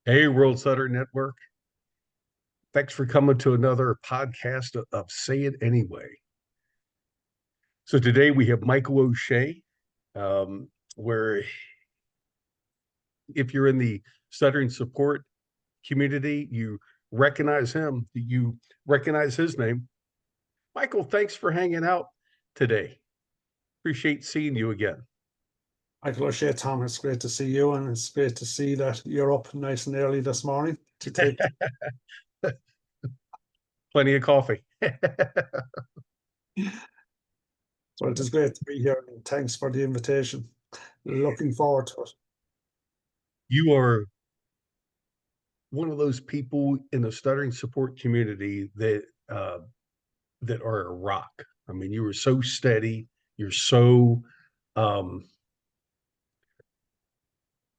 Hey, World Stutter Network. Thanks for coming to another podcast of Say It Anyway. So today we have Michael O'Shea, where if you're in the stuttering support community, you recognize him, you recognize his name. Michael, thanks for hanging out today. Appreciate seeing you again. Michael O'Shea, Tom, it's great to see you, and it's great to see that you're up nice and early this morning to take. Plenty of coffee. So it is great to be here, and thanks for the invitation. Looking forward to it. You are one of those people in the stuttering support community that are a rock. I mean, you were so steady. You're um,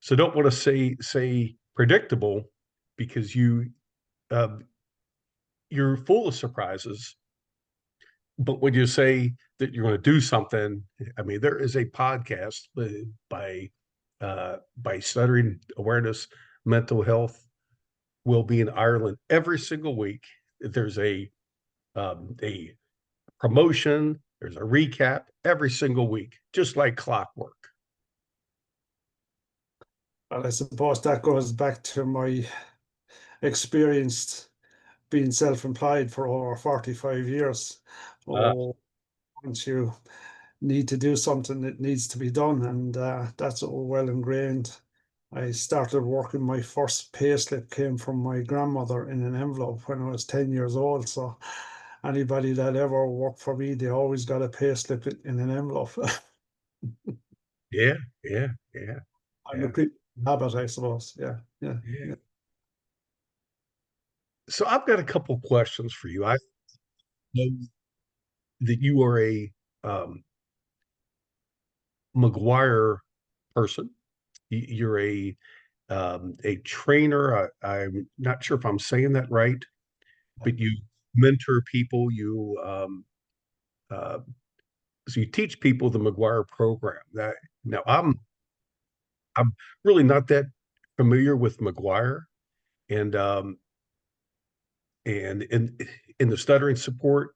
so don't want to say predictable because uh, you're full of surprises. But when you say that you're going to do something, I mean, there is a podcast by Stuttering Awareness Mental Health will be in Ireland every single week. There's a promotion. There's a recap every single week, just like clockwork. And I suppose that goes back to my experience being self-employed for over 45 years. Uh, Oh, once you need to do something, it needs to be done, and that's all well ingrained. I started working, my first pay slip came from my grandmother in an envelope when I was 10 years old. So anybody that ever worked for me, they always got a pay slip in an envelope. yeah, yeah, yeah, I'm a yeah, creep habit, I suppose. Yeah, yeah, yeah. yeah. So I've got a couple questions for you. I know that you are a McGuire person. You're a trainer. I'm not sure if I'm saying that right, but you mentor people. Uh, so you teach people the McGuire program. That now I'm really not that familiar with McGuire, and and in the stuttering support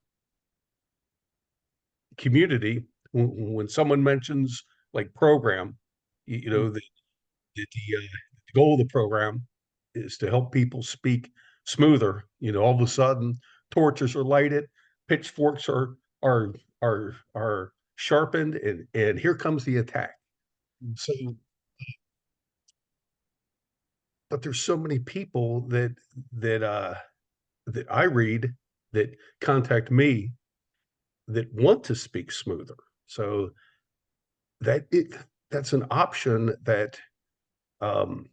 community, when someone mentions like program, you know, the goal of the program is to help people speak smoother. You know, all of a sudden torches are lighted, pitchforks are sharpened, and here comes the attack. So, but there's so many people that that I read that contact me that want to speak smoother. So that it that's an option that um,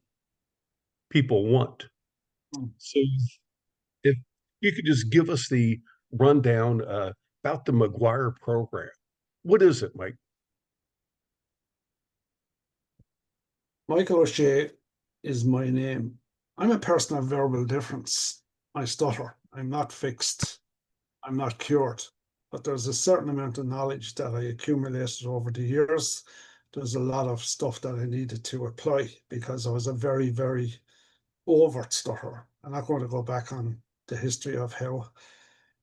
people want. Mm. So if you could just give us the rundown about the McGuire program. What is it, Mike? Michael O'Shea is my name. I'm a person of verbal difference. I stutter. I'm not fixed. I'm not cured. But there's a certain amount of knowledge that I accumulated over the years. There's a lot of stuff that I needed to apply because I was a very, very overt stutterer. I'm not going to go back on the history of how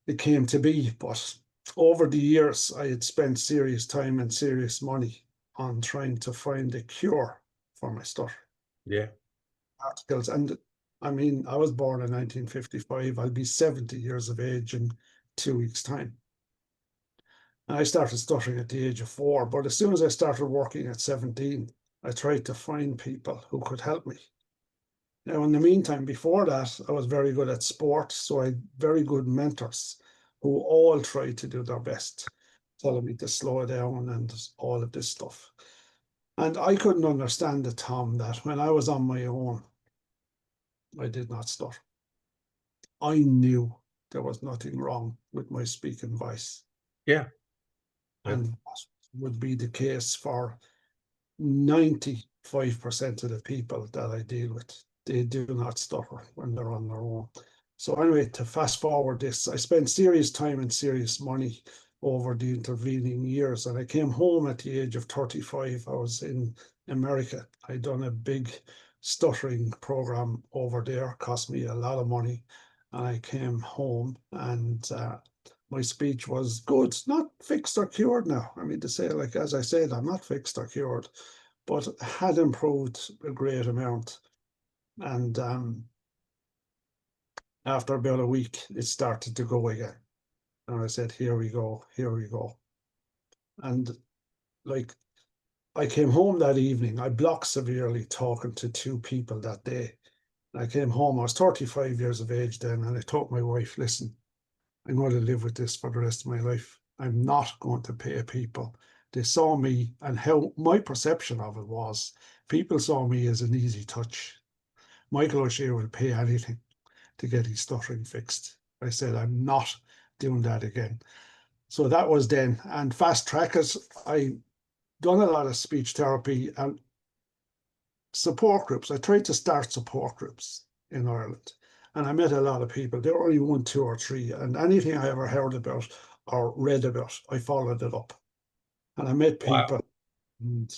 it came to be, but over the years, I had spent serious time and serious money on trying to find a cure for my stutter. Yeah, Articles, and I mean, I was born in 1955. I'll be 70 years of age in 2 weeks' time. And I started stuttering at the age of 4, but as soon as I started working at 17, I tried to find people who could help me. Now, in the meantime, before that, I was very good at sport, so I had very good mentors who all tried to do their best, telling me to slow down and all of this stuff. And I couldn't understand it, Tom, that when I was on my own, I did not stutter. I knew there was nothing wrong with my speaking voice. yeah, yeah, And that would be the case for 95% of the people that I deal with. They do not stutter when they're on their own. So anyway, to fast forward this, I spent serious time and serious money over the intervening years. And I came home at the age of 35. I was in America. I'd done a big stuttering program over there, cost me a lot of money. And I came home and my speech was good, not fixed or cured now. I mean, to say, like, as I said, I'm not fixed or cured, but had improved a great amount. And after about a week, it started to go again. And I said, here we go, here we go. And like, I came home that evening. I blocked severely talking to two people that day. I came home, I was 35 years of age then, and I told my wife, listen, I'm going to live with this for the rest of my life. I'm not going to pay people. They saw me, and how my perception of it was, people saw me as an easy touch. Michael O'Shea will pay anything to get his stuttering fixed. I said, I'm not doing that again. So that was then. And fast trackers, I done a lot of speech therapy and support groups. I tried to start support groups in Ireland, and I met a lot of people. There were only one, two, or three, and anything I ever heard about or read about, I followed it up. And I met Wow. people, and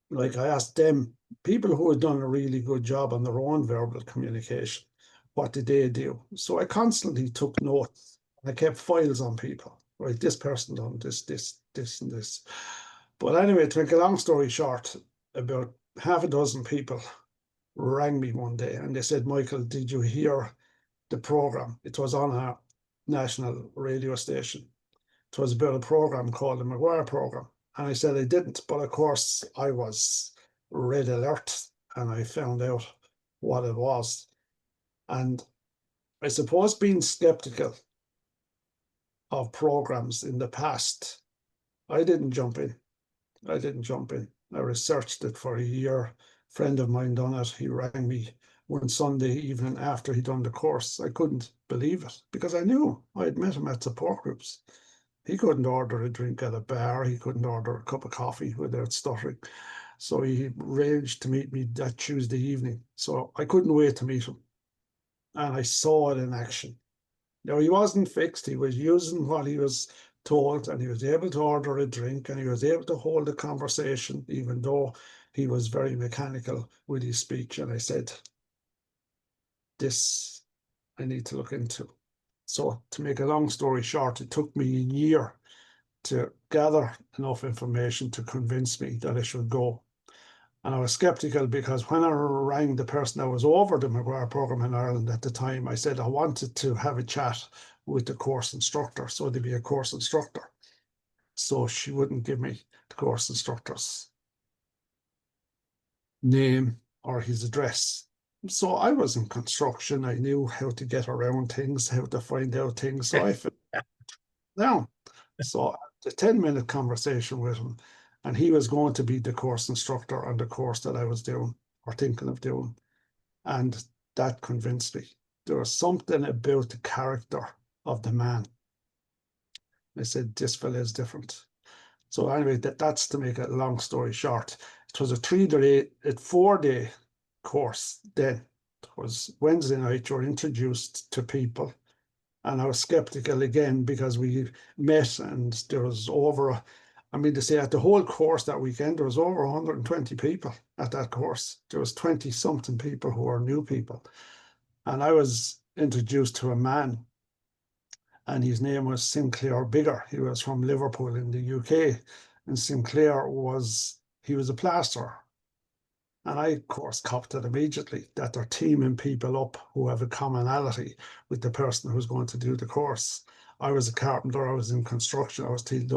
like I asked them, people who had done a really good job on their own verbal communication, what did they do? So I constantly took notes. I kept files on people. Right, this person done this, this, this, and this. But anyway, to make a long story short, about half a dozen people rang me one day and they said, Michael, did you hear the program? It was on a national radio station. It was about a program called the McGuire Program. And I said I didn't, but of course I was red alert and I found out what it was. And I suppose being skeptical of programs in the past, I didn't jump in. I didn't jump in. I researched it for a year. A friend of mine done it. He rang me one Sunday evening after he'd done the course. I couldn't believe it because I knew I had met him at support groups. He couldn't order a drink at a bar. He couldn't order a cup of coffee without stuttering. So he arranged to meet me that Tuesday evening. So I couldn't wait to meet him. And I saw it in action. Now, he wasn't fixed. He was using what he was told, and he was able to order a drink, and he was able to hold a conversation, even though he was very mechanical with his speech. And I said, this I need to look into. So, to make a long story short, it took me a year to gather enough information to convince me that I should go. And I was skeptical because when I rang the person that was over the McGuire program in Ireland at the time, I said I wanted to have a chat with the course instructor. So there'd be a course instructor. So she wouldn't give me the course instructor's name or his address. So I was in construction. I knew how to get around things, how to find out things. So I fell down. So the 10-minute conversation with him, and he was going to be the course instructor on the course that I was doing or thinking of doing. And that convinced me. There was something about the character of the man. I said, this fella is different. So anyway, that's to make a long story short. It was a 4-day course then. It was Wednesday night, you were introduced to people. And I was skeptical again because we met and there was over, I mean to say at the whole course that weekend, there was over 120 people at that course. There was 20 something people who were new people. And I was introduced to a man and his name was Sinclair Bigger. He was from Liverpool in the UK. And he was a plasterer. And I, of course, copped it immediately that they're teaming people up who have a commonality with the person who's going to do the course. I was a carpenter, I was in construction, I was teamed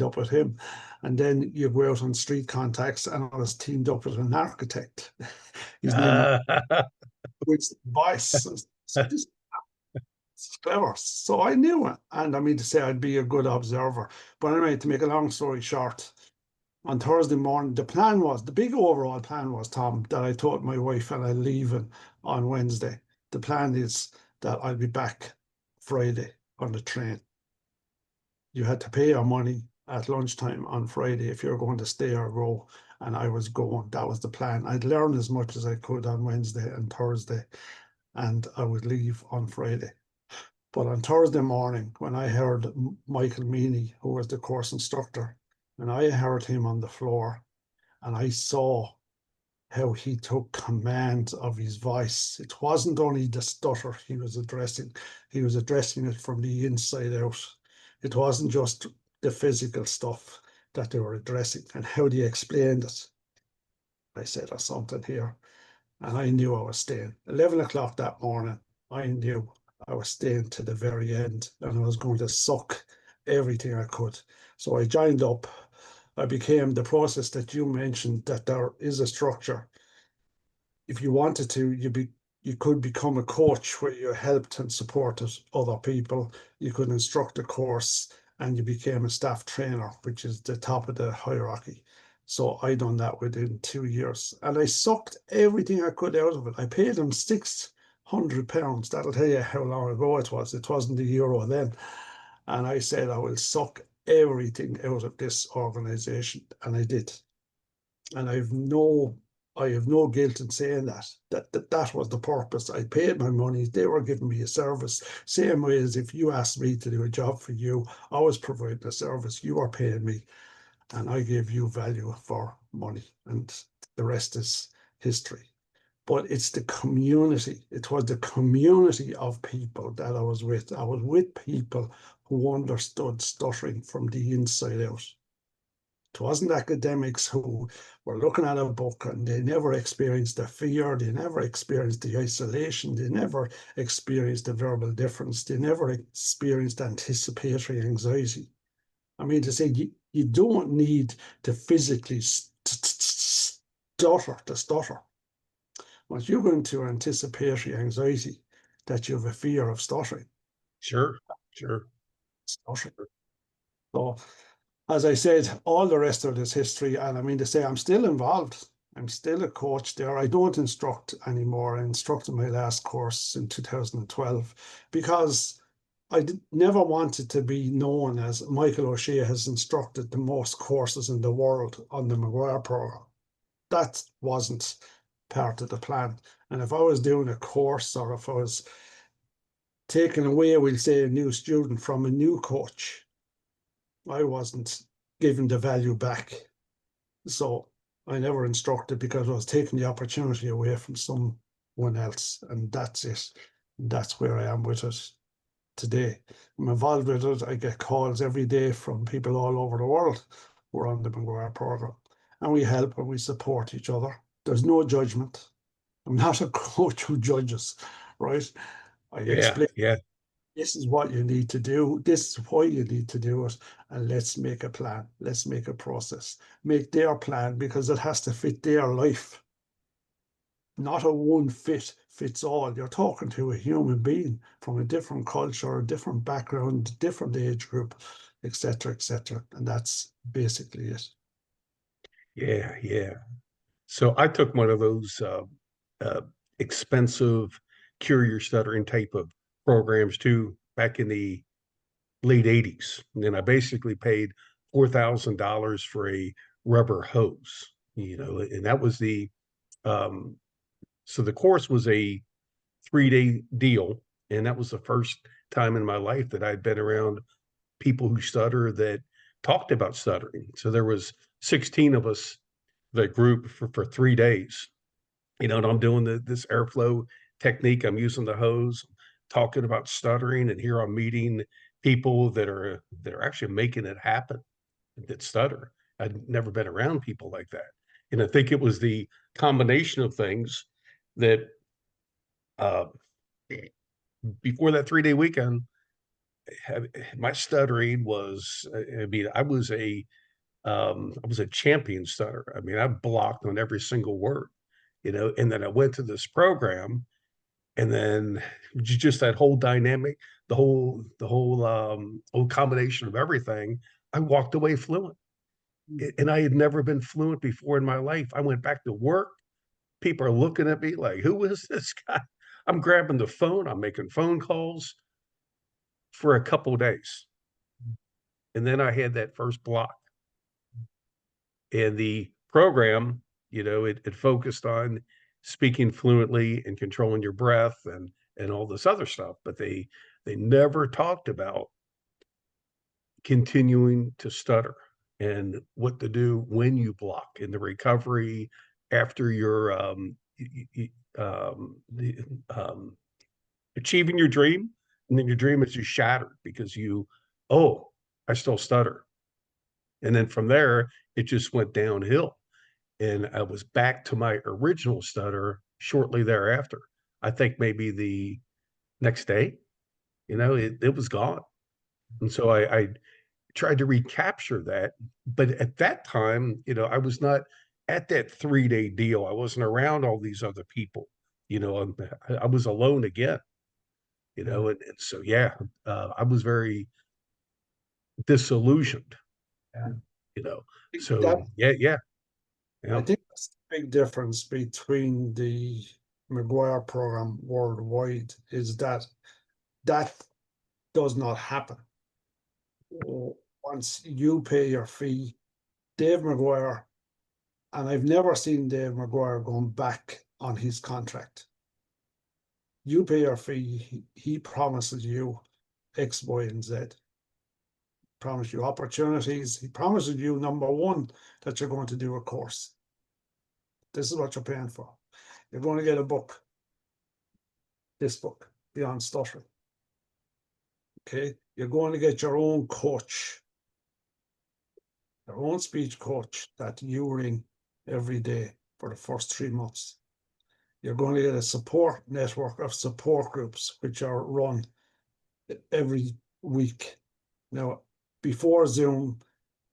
up with him. And then you go out on street contacts, and I was teamed up with an architect. His name was Vice. So this is clever. So I knew it. And I mean to say I'd be a good observer. But anyway, to make a long story short, on Thursday morning, the big overall plan was, Tom, that I told my wife and I'm leaving on Wednesday. The plan is that I'll be back Friday on the train. You had to pay your money at lunchtime on Friday if you're going to stay or go. And I was going. That was the plan. I'd learn as much as I could on Wednesday and Thursday, and I would leave on Friday. But on Thursday morning, when I heard Michael Meany, who was the course instructor, and I heard him on the floor, and I saw how he took command of his voice. It wasn't only the stutter he was addressing it from the inside out. It wasn't just the physical stuff that they were addressing, and how they explained it. I said, there's something here. And I knew I was staying. 11 o'clock that morning, I knew I was staying to the very end, and I was going to suck everything I could. So I joined up. I became the process that you mentioned, that there is a structure. If you wanted to, you could become a coach where you helped and supported other people. You could instruct a course, and you became a staff trainer, which is the top of the hierarchy. So I done that within 2 years, and I sucked everything I could out of it. I paid them £600. That'll tell you how long ago it was. It wasn't the euro then. And I said I will suck everything out of this organization, and I did. And I have no guilt in saying that. That was the purpose. I paid my money. They were giving me a service. Same way as if you asked me to do a job for you, I was providing a service. You are paying me, and I gave you value for money. And the rest is history. But it's the community. It was the community of people that I was with. I was with people who understood stuttering from the inside out. It wasn't academics who were looking at a book and they never experienced the fear, they never experienced the isolation, they never experienced the verbal difference, they never experienced anticipatory anxiety. I mean, to say you don't need to physically stutter to stutter. Once you go into anticipatory anxiety, that you have a fear of stuttering. Sure, sure. Stuttering. So as I said, all the rest of this history, and I mean to say, I'm still involved. I'm still a coach there. I don't instruct anymore. I instructed my last course in 2012 because never wanted to be known as Michael O'Shea has instructed the most courses in the world on the McGuire program. That wasn't part of the plan. And if I was doing a course, or if I was taking away, we'll say, a new student from a new coach, I wasn't giving the value back. So I never instructed because I was taking the opportunity away from someone else. And that's it. That's where I am with it today. I'm involved with it. I get calls every day from people all over the world who are on the McGuire program. And we help and we support each other. There's no judgment. I'm not a coach who judges, right? I Yeah, explain, yeah, this is what you need to do. This is why you need to do it. And let's make a plan. Let's make a process. Make their plan because it has to fit their life. Not a one fits all. You're talking to a human being from a different culture, a different background, different age group, etc., etc. And that's basically it. yeah, yeah. So I took one of those uh, expensive cure your stuttering type of programs too back in the late 80s. And I basically paid $4,000 for a rubber hose, and that was um, so the course was a 3-day deal. And that was the first time in my life that I'd been around people who stutter that talked about stuttering. So there was 16 of us, the group for 3 days, and I'm doing this airflow technique. I'm using the hose, talking about stuttering, and here I'm meeting people that are actually making it happen, that stutter. I'd never been around people like that, and I think it was the combination of things that uh, before that 3-day weekend, my stuttering was. I mean, I was a champion stutter. I mean, I blocked on every single word, and then I went to this program, and then just that whole dynamic, the whole combination of everything, I walked away fluent. And I had never been fluent before in my life. I went back to work. People are looking at me like, who is this guy? I'm grabbing the phone, I'm making phone calls for a couple of days. And then I had that first block. And the program, it focused on speaking fluently and controlling your breath and all this other stuff, but they never talked about continuing to stutter and what to do when you block in the recovery, after your the, achieving your dream, and then your dream is just shattered because oh, I still stutter. And then from there, it just went downhill. And I was back to my original stutter shortly thereafter. I think maybe the next day, it was gone. And so I tried to recapture that. But at that time, I was not at that 3-day deal. I wasn't around all these other people. I was alone again, Yeah. and so, yeah, I was very disillusioned, Yeah. you know. That So, yeah, yeah, I yeah, think that's the big difference between the McGuire program worldwide is that that does not happen. Once you pay your fee, Dave McGuire, and I've never seen Dave McGuire going back on his contract. You pay your fee, he promises you X, Y, and Z. Promise you opportunities. He promises you, number one, that you're going to do a course. This is what you're paying for. You're going to get a book, this book, Beyond Stuttering. Okay. You're going to get your own coach, your own speech coach that you ring every day for the first 3 months. You're going to get a support network of support groups, which are run every week. Now, before Zoom,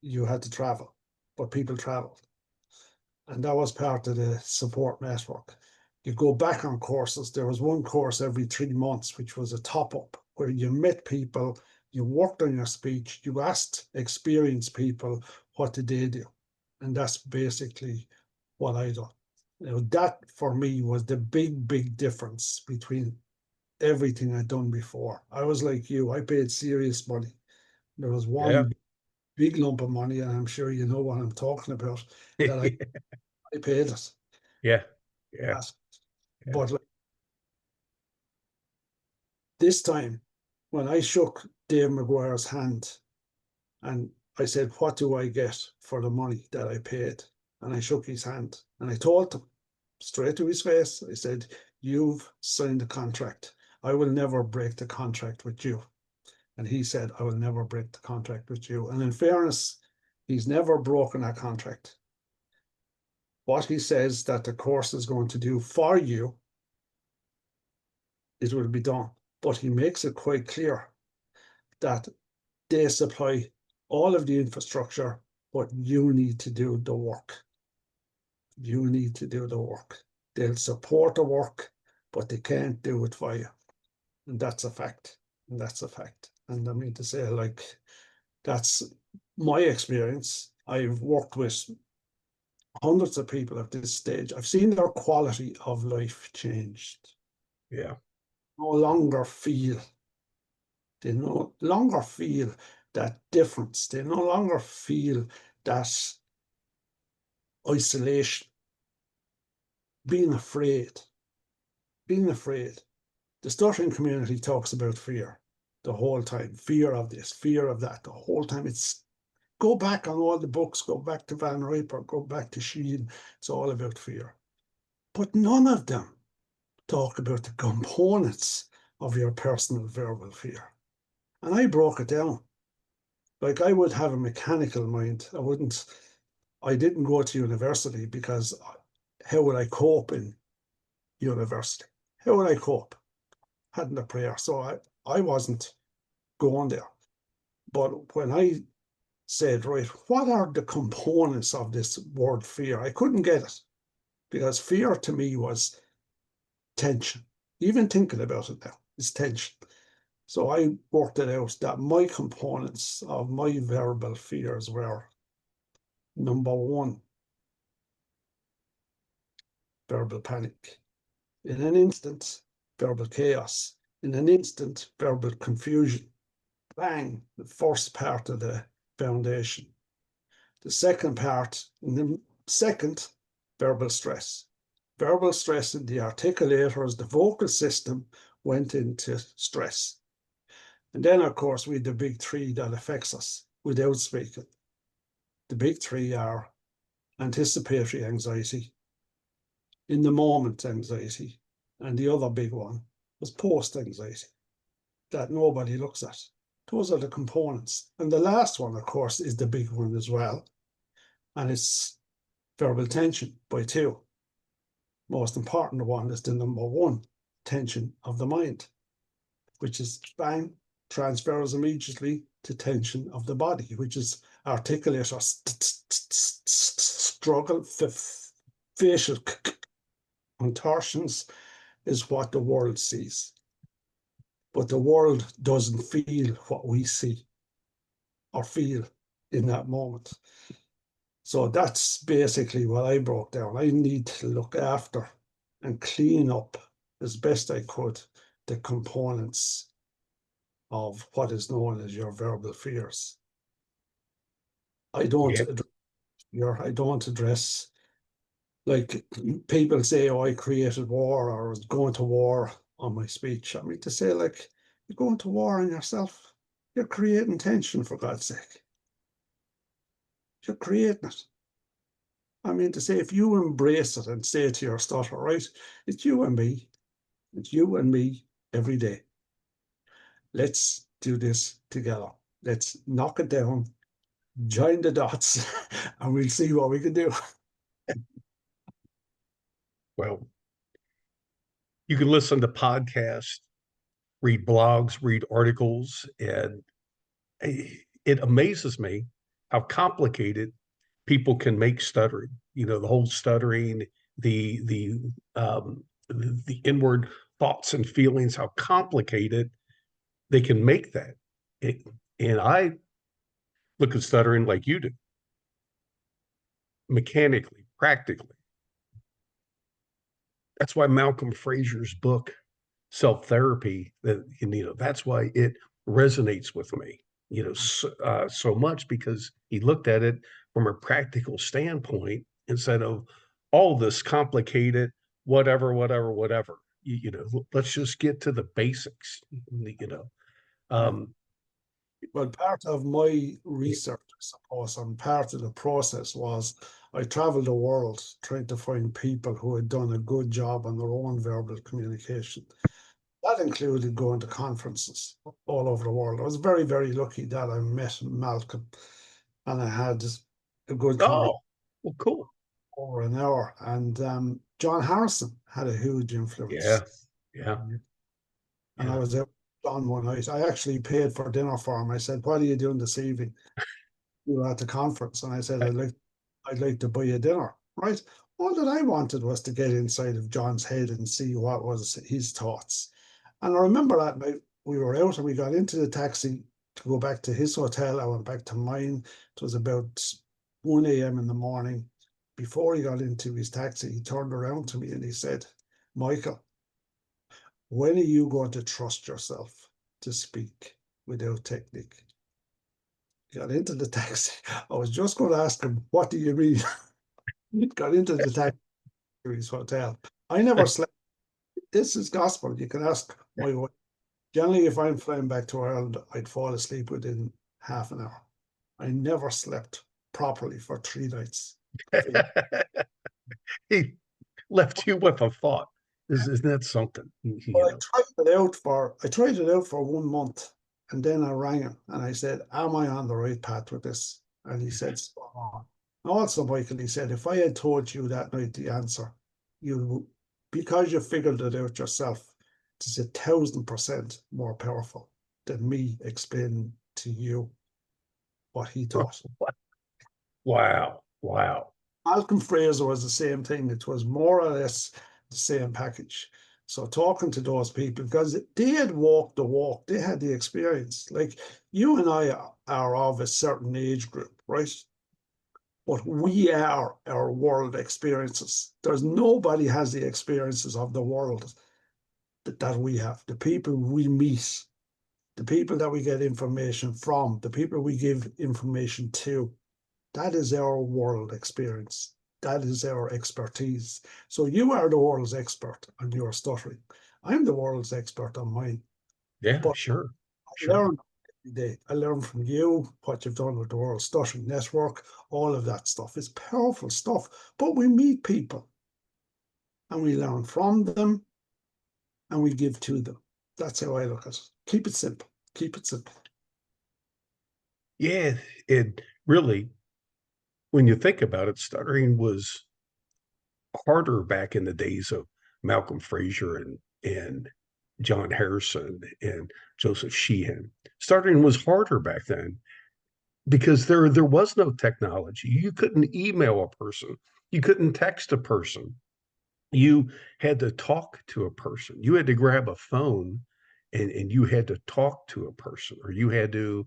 you had to travel, but people traveled. And that was part of the support network. You go back on courses. There was one course every 3 months, which was a top up, where you met people, you worked on your speech, you asked experienced people what did they do. And that's basically what I done. That for me was the big, big difference between everything I'd done before. I was like you, I paid serious money. There was yeah, one big lump of money, and I'm sure you know what I'm talking about, that I paid it. yeah, yeah, Yes. yeah, But like this time, when I shook Dave McGuire's hand and I said, "What do I get for the money that I paid?" And I shook his hand and I told him straight to his face, I said, "You've signed a contract. I will never break the contract with you." And he said, "I will never break the contract with you." And in fairness, he's never broken that contract. What he says that the course is going to do for you, it will be done. But he makes it quite clear that they supply all of the infrastructure, but you need to do the work. You need to do the work. They'll support the work, but they can't do it for you. And that's a fact. And that's a fact. And I mean to say, like, that's my experience. I've worked with hundreds of people at this stage. I've seen their quality of life changed. yeah, No longer feel, they no longer feel that difference. They no longer feel that isolation, being afraid, being afraid. The stuttering community talks about fear the whole time, fear of this, fear of that, the whole time. It's go back on all the books, go back to Van Riper, go back to Sheen. It's all about fear. But none of them talk about the components of your personal verbal fear. And I broke it down. Like I would have a mechanical mind. I didn't go to university because how would I cope in university? How would I cope? Hadn't a prayer. So I wasn't going there. But when I said, right, what are the components of this word fear? I couldn't get it because fear to me was tension. Even thinking about it now is tension. So I worked it out that my components of my verbal fears were number one, verbal panic. In an instant, verbal chaos. In an instant, verbal confusion. Bang, the first part of the foundation. The second part, in the second, verbal stress. Verbal stress in the articulators, the vocal system went into stress. And then, of course, we had the big three that affects us without speaking. The big three are anticipatory anxiety, in the moment anxiety, and the other big one was post anxiety that nobody looks at. Those are the components. And the last one, of course, is the big one as well. And it's verbal tension by two. Most important one is the number one, tension of the mind, which is bang, transfers immediately to tension of the body, which is articulate or struggle, facial contortions is what the world sees. But the world doesn't feel what we see or feel in that moment. So that's basically what I broke down. I need to look after and clean up as best I could the components of what is known as your verbal fears. I don't Yeah. address I don't address, like people say, oh, I created war or I was going to war on my speech. I mean, to say, like, you're going to war on yourself. You're creating tension, for God's sake. You're creating it. I mean, to say, if you embrace it and say to your stutter, right, it's you and me. It's you and me every day. Let's do this together. Let's knock it down, join the dots, and we'll see what we can do. Well, you can listen to podcasts, read blogs, read articles, and it amazes me how complicated people can make stuttering. You know, the whole stuttering, the the inward thoughts and feelings, how complicated they can make that. It, and I look at stuttering like you do, mechanically, practically. That's why Malcolm Fraser's book, Self Therapy, that you know, that's why it resonates with me, you know, so much because he looked at it from a practical standpoint instead of all this complicated, whatever. You know, let's just get to the basics, you know. Um, Well, part of my research, I suppose, and part of the process was I traveled the world trying to find people who had done a good job on their own verbal communication. That included going to conferences all over the world. I was very, very lucky that I met Malcolm and I had a good conversation oh, well, cool. over an hour. And John Harrison had a huge Yeah, influence. yeah, And I yeah. was out with John one night. I actually paid for dinner for him. I said, "What are you doing this evening?" We were at the conference, and I said, I'd like to buy you dinner." Right? All that I wanted was to get inside of John's head and see what was his thoughts. And I remember that night we were out and we got into the taxi to go back to his hotel. I went back to mine. It was about 1 a.m. in the morning. Before he got into his taxi, he turned around to me and he said, "Michael, when are you going to trust yourself to speak without technique?" Got into the taxi. I was just going to ask him, "What do you mean?" Got into the taxi to his hotel. I never slept. This is gospel. You can ask my wife. Generally, if I'm flying back to Ireland, I'd fall asleep within half an hour. I never slept properly for 3 nights. He left you with a thought. Isn't that something? You Well, know. I tried it out for 1 month, and then I rang him and I said, "Am I on the right path with this?" And he said, "Spot on." Also, Michael, he said, "If I had told you that night the answer, you, because you figured it out yourself, it's 1,000% more powerful than me explaining to you what he thought." Wow. Wow. Malcolm Fraser was the same thing. It was more or less the same package. So talking to those people, because they had walked the walk, they had the experience. Like you and I are of a certain age group, right? But we are our world experiences. There's nobody has the experiences of the world that we have. The people we meet, the people that we get information from, the people we give information to, that is our world experience. That is our expertise. So you are the world's expert on your stuttering. I'm the world's expert on mine. Yeah, But sure. I Sure. learn every day. I learn from you what you've done with the World Stuttering Network. All of that stuff is powerful stuff. But we meet people. and we learn from them and we give to them. That's how I look at it. Keep it simple. Keep it simple. Yeah, it really, when you think about it, stuttering was harder back in the days of Malcolm Fraser and John Harrison and Joseph Sheehan. Stuttering was harder back then because there was no technology. You couldn't email a person. You couldn't text a person. You had to talk to a person. You had to grab a phone and you had to talk to a person, or you had to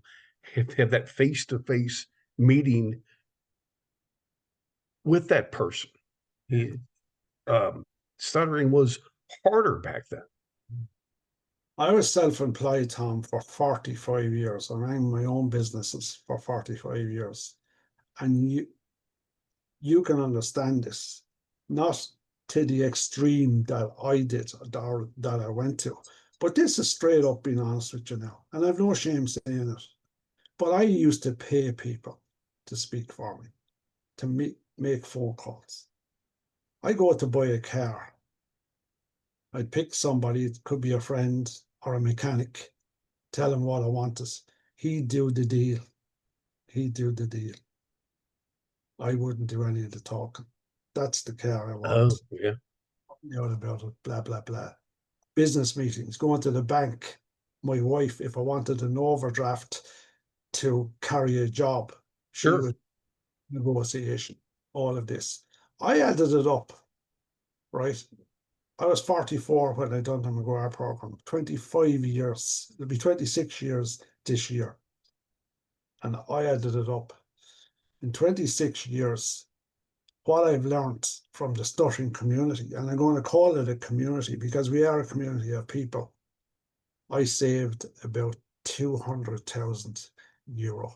have that face-to-face meeting with that person. Yeah. Um, Stuttering was harder back then. I was self-employed, Tom, for 45 years. I ran my own businesses for 45 years. And you can understand this, not to the extreme that I did or that I went to. But this is straight up being honest with you now. And I've no shame saying it. But I used to pay people to speak for me, to make phone calls. I go to buy a car. I'd pick somebody, it could be a friend or a mechanic, tell him what I wanted. He'd do the deal. He'd do the deal. I wouldn't do any of the talking. That's the car I Oh, want. yeah, Out about it, blah, blah, blah. Business meetings, going to the bank. My wife, if I wanted an overdraft to carry a job, she sure. would negotiation, all of this. I added it up, right? I was 44 when I done the McGuire program, 25 years. It'll be 26 years this year. And I added it up. In 26 years, what I've learned from the stuttering community, and I'm going to call it a community because we are a community of people, I saved about 200,000 euro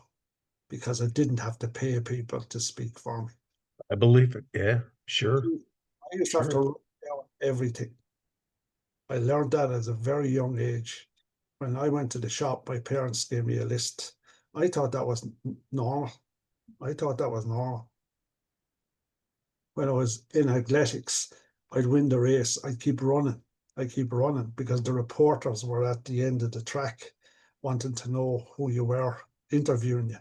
because I didn't have to pay people to speak for me. I believe it. Yeah, sure, I used to have to sure. write down everything. I learned that at a very young age. When I went to the shop, my parents gave me a list. I thought that was normal. I thought that was normal. When I was in athletics, I'd win the race. I'd keep running. I'd keep running because the reporters were at the end of the track wanting to know who you were, interviewing you.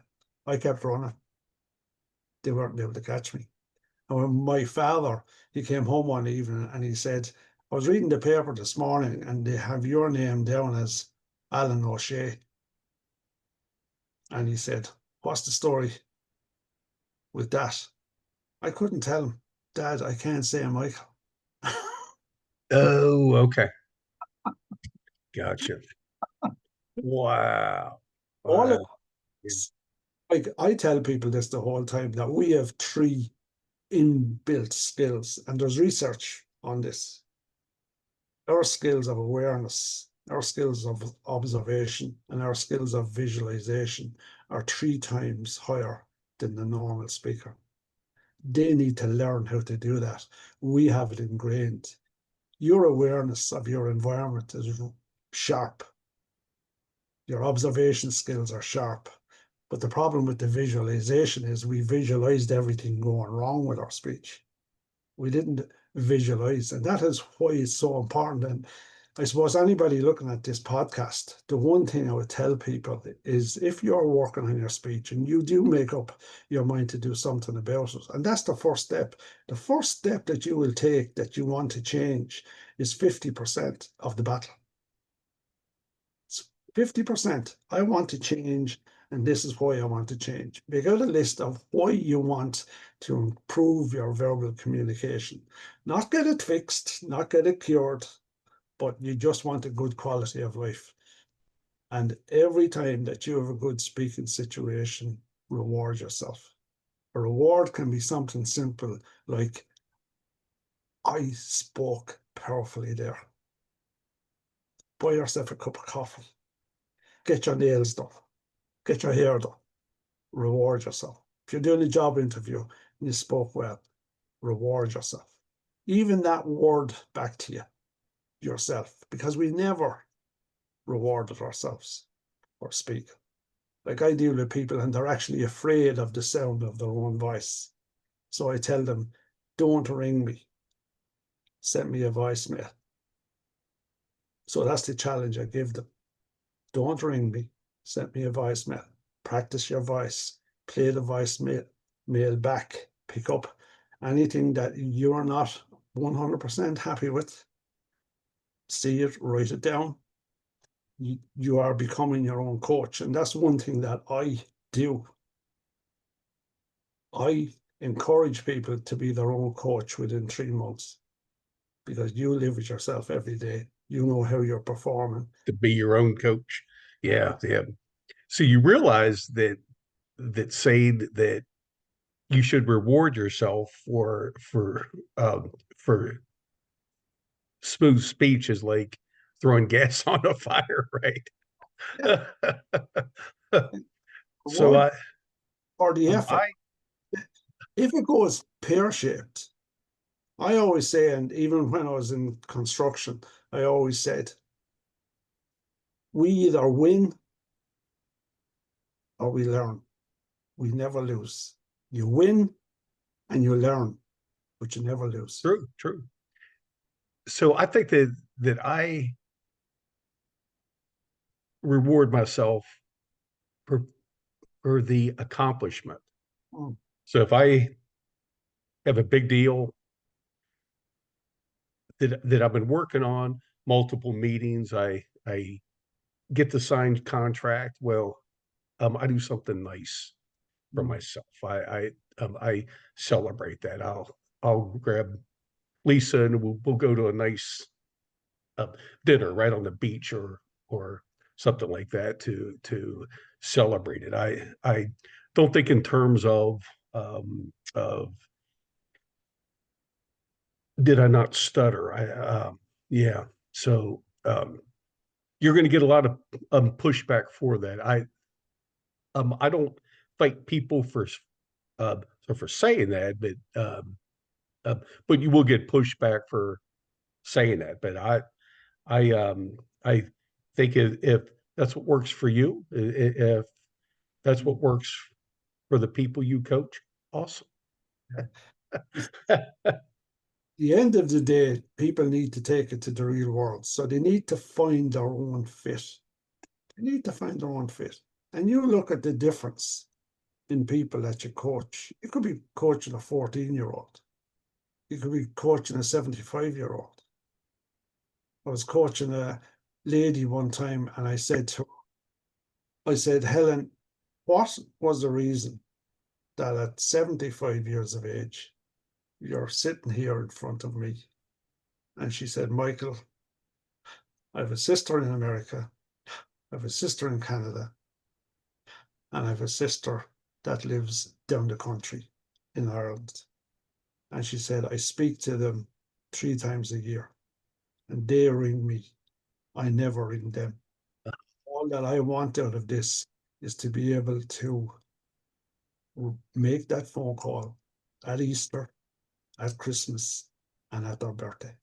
I kept running. They weren't able to catch me. And when my father, he came home one evening and he said, I was reading the paper this morning and they have your name down as Alan O'Shea. And he said, what's the story with that? I couldn't tell him, Dad, I can't say Michael. Oh, okay. Gotcha. Wow. All of Wow. Yeah. this, like I tell people this the whole time that we have three inbuilt skills, and there's research on this. Our skills of awareness, our skills of observation, and our skills of visualization are 3 times higher than the normal speaker. They need to learn how to do that. We have it ingrained. Your awareness of your environment is sharp. Your observation skills are sharp. But the problem with the visualization is we visualized everything going wrong with our speech. We didn't visualize. And that is why it's so important. And I suppose anybody looking at this podcast, the one thing I would tell people is if you're working on your speech and you do make up your mind to do something about it, and that's the first step. The first step that you will take that you want to change is 50% of the battle. It's 50%. I want to change, and this is why I want to change. Make out a list of why you want to improve your verbal communication. Not get it fixed, not get it cured, but you just want a good quality of life. And every time that you have a good speaking situation, reward yourself. A reward can be something simple like, I spoke powerfully there. Buy yourself a cup of coffee. Get your nails done. Get your hair done. Reward yourself. If you're doing a job interview and you spoke well, reward yourself. Even that word back to you, yourself, because we never rewarded ourselves or speak. Like I deal with people and they're actually afraid of the sound of their own voice. So I tell them, don't ring me. send me a voicemail. So that's the challenge I give them. Don't ring me, send me a voicemail. Practice your voice, play the voicemail, mail back, pick up anything that you're not 100% happy with. See it, write it down. You are becoming your own coach. And that's one thing that I do. I encourage people to be their own coach within 3 months because you live with yourself every day. You know how you're performing. To be your own coach. Yeah, yeah. So you realize that saying that you should reward yourself for smooth speech is like throwing gas on a fire, Yeah. right? So Reward or the effort. I If it goes pear-shaped, I always say, and even when I was in construction, I always said, we either win or we learn. We never lose. You win and you learn, but you never lose. true, true. So I think that I reward myself for for the accomplishment. Mm, So if I have a big deal that I've been working on, multiple meetings, I get the signed contract. Well, I do something nice for mm, myself. I celebrate that. I'll grab Lisa and we'll go to a nice uh, dinner right on the beach or something like that to celebrate it. I don't think in terms of did I not stutter? Yeah. So you're going to get a lot of pushback for that. I don't fight people uh, for saying that, but you will get pushback for saying that. But I think if that's what works for you, if that's mm. what works for the people you coach, awesome. The end of the day, people need to take it to the real world. So they need to find their own fit. They need to find their own fit. And you look at the difference in people that you coach. You could be coaching a 14-year-old. You could be coaching a 75-year-old. I was coaching a lady one time and I said to her, I said, Helen, what was the reason that at 75 years of age, you're sitting here in front of me? And she said, Michael, I have a sister in America, I have a sister in Canada, and I have a sister that lives down the country in Ireland. And she said, I speak to them 3 times a year and they ring me. I never ring them. All that I want out of this is to be able to make that phone call at Easter, at Christmas, and at their birthday.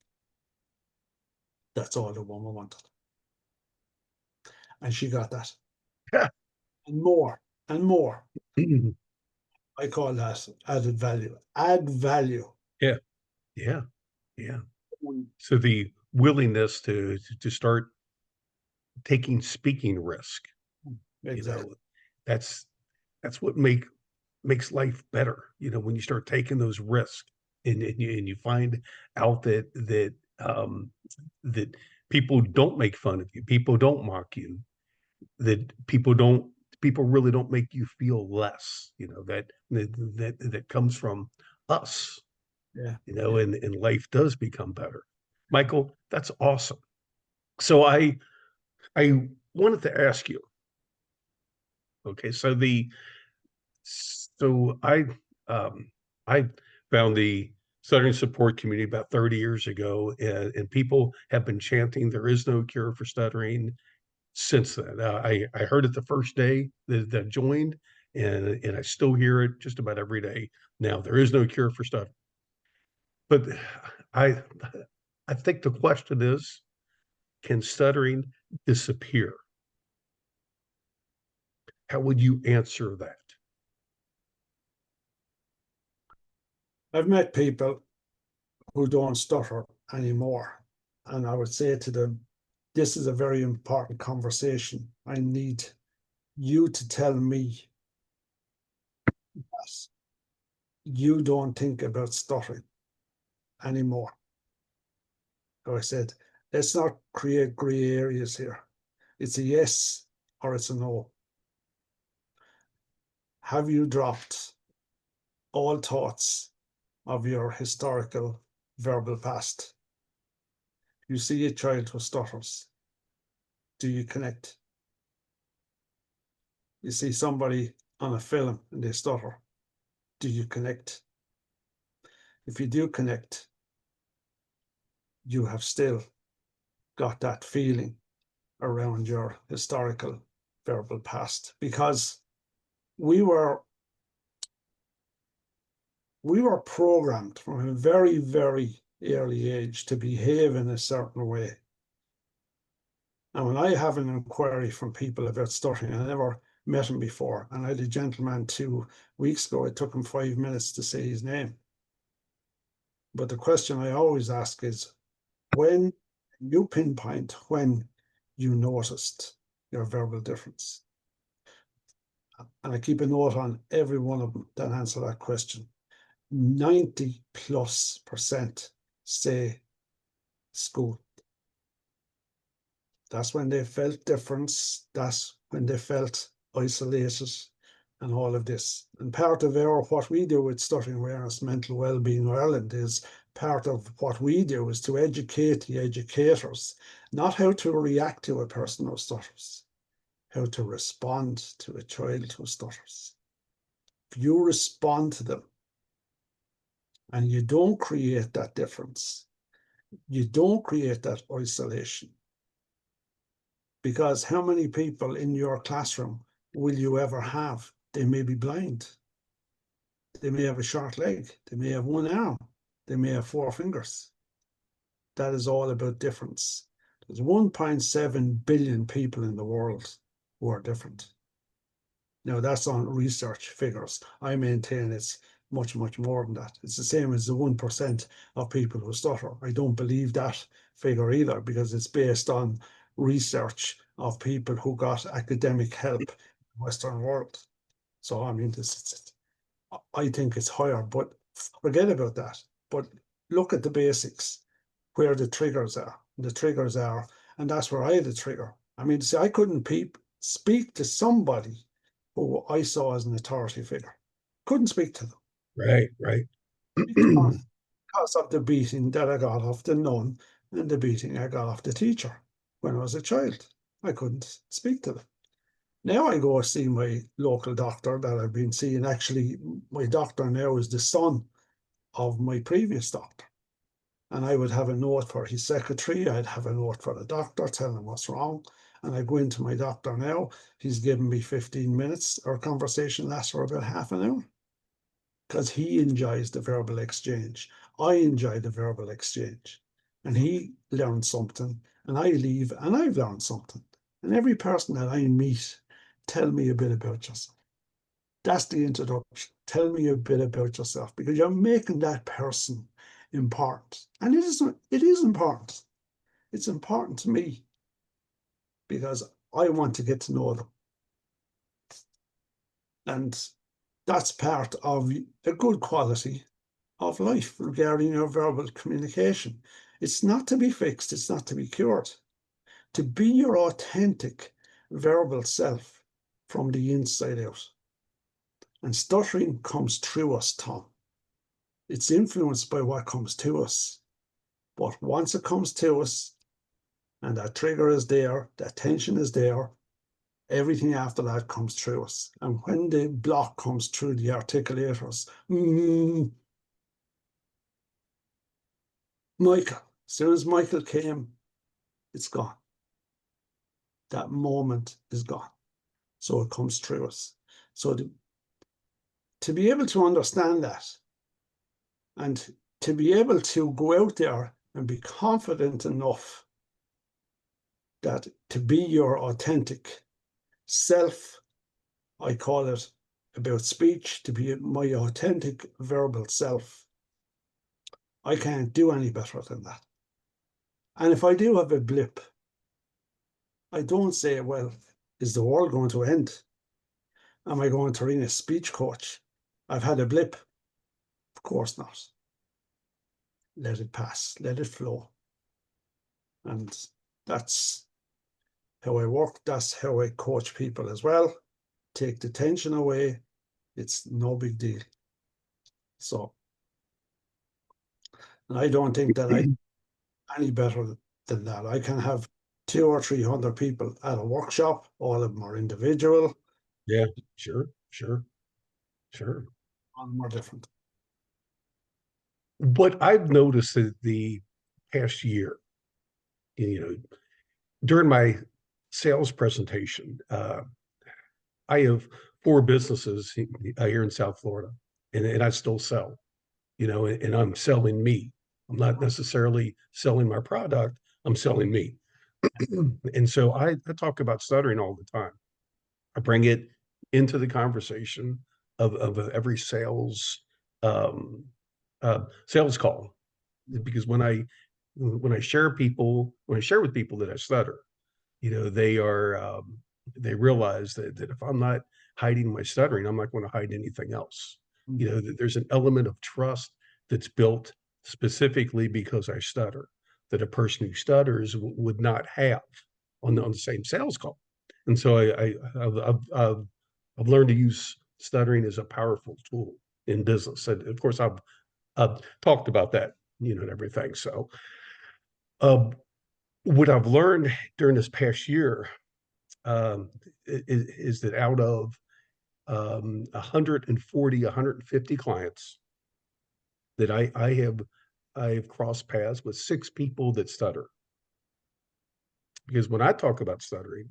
That's all the woman wanted. And she got that. And more and more. I call that added value. Add value. Yeah, yeah, yeah. So the willingness to start taking speaking risk, you Exactly. know, that's that's what makes life better. When you start taking those risks and you find out that people don't make fun of you, people don't mock you, that people really don't make you feel less. That comes from us. Yeah. Yeah. And life does become better. Michael, that's awesome. So I wanted to ask you, okay, so I found the stuttering support community about 30 years ago, and people have been chanting there is no cure for stuttering since then. I heard it the first day that I joined, and I still hear it just about every day now. There is no cure for stuttering. But I I think the question is, can stuttering disappear? How would you answer that? I've met people who don't stutter anymore. And I would say to them, this is a very important conversation. I need you to tell me that you don't think about stuttering anymore. So I said, let's not create gray areas here. It's a yes or it's a no. Have you dropped all thoughts of your historical verbal past? You see a child who stutters. Do you connect? You see somebody on a film and they stutter. Do you connect? If you do connect, you have still got that feeling around your historical verbal past, because we were programmed from a very, very early age to behave in a certain way. And when I have an inquiry from people about stuttering, I never met him before, and I had a gentleman 2 weeks ago, it took him 5 minutes to say his name. But the question I always ask is, when you pinpoint when you noticed your verbal difference? And I keep a note on every one of them that answer that question. 90+% say school. That's when they felt difference. That's when they felt isolated and all of this. And part of what we do with Stuttering Awareness Mental Wellbeing Ireland is part of what we do is to educate the educators, not how to react to a person who stutters, how to respond to a child who stutters. If you respond to them and you don't create that difference, you don't create that isolation. Because how many people in your classroom will you ever have? They may be blind. They may have a short leg. They may have one arm. They may have 4 fingers. That is all about difference. There's 1.7 billion people in the world who are different. Now, that's on research figures. I maintain it's much, much more than that. It's the same as the 1% of people who stutter. I don't believe that figure either, because it's based on research of people who got academic help in the Western world. So, I mean, I think it's higher, but forget about that. But look at the basics, where the triggers are. The triggers are, and that's where I had a trigger. I mean, see, I couldn't speak to somebody who I saw as an authority figure. Couldn't speak to them. Right, right. Because of the beating that I got off the nun and the beating I got off the teacher when I was a child. I couldn't speak to them. Now I go see my local doctor that I've been seeing. Actually, my doctor now is the son of my previous doctor. And I would have a note for his secretary. I'd have a note for the doctor telling him what's wrong. And I go into my doctor now. He's given me 15 minutes. Our conversation lasts for about half an hour, because he enjoys the verbal exchange. I enjoy the verbal exchange. And he learned something, and I leave, and I've learned something. And every person that I meet, tell me a bit about yourself. That's the introduction. Tell me a bit about yourself, because you're making that person important. And it is important. It's important to me, because I want to get to know them. And that's part of a good quality of life regarding your verbal communication. It's not to be fixed, it's not to be cured. To be your authentic verbal self from the inside out. And stuttering comes through us, Tom. It's influenced by what comes to us. But once it comes to us, and that trigger is there, that tension is there, everything after that comes through us. And when the block comes through the articulators, Michaeal, as soon as Michaeal came, it's gone. That moment is gone. So it comes through us. So to be able to understand that, and to be able to go out there and be confident enough that to be your authentic self, I call it about speech, to be my authentic verbal self, I can't do any better than that. And if I do have a blip, I don't say, well, is the world going to end? Am I going to ring a speech coach? I've had a blip. Of course not. Let it pass, let it flow. And that's how I work. That's how I coach people as well. Take the tension away. It's no big deal. So, and I don't think that I any better than that. I can have 200 or 300 people at a workshop. All of them are individual. Yeah, sure, sure, sure. All of them are different. What I've noticed that the past year, you know, during my sales presentation, I have four businesses here in South Florida, and I still sell, and I'm selling me. I'm not necessarily selling my product, I'm selling me. And so I talk about stuttering all the time. I bring it into the conversation of every um, sales call, because when I share with people that I stutter, they realize that if I'm not hiding my stuttering, I'm not going to hide anything else. Mm. There's an element of trust that's built specifically because I stutter, that a person who stutters would not have on the same sales call. And so I've learned to use stuttering as a powerful tool in business. And of course, I've talked about that, and everything. So, uh, what I've learned during this past year, is that out of 140, 150 clients that I've crossed paths with six people that stutter. Because when I talk about stuttering,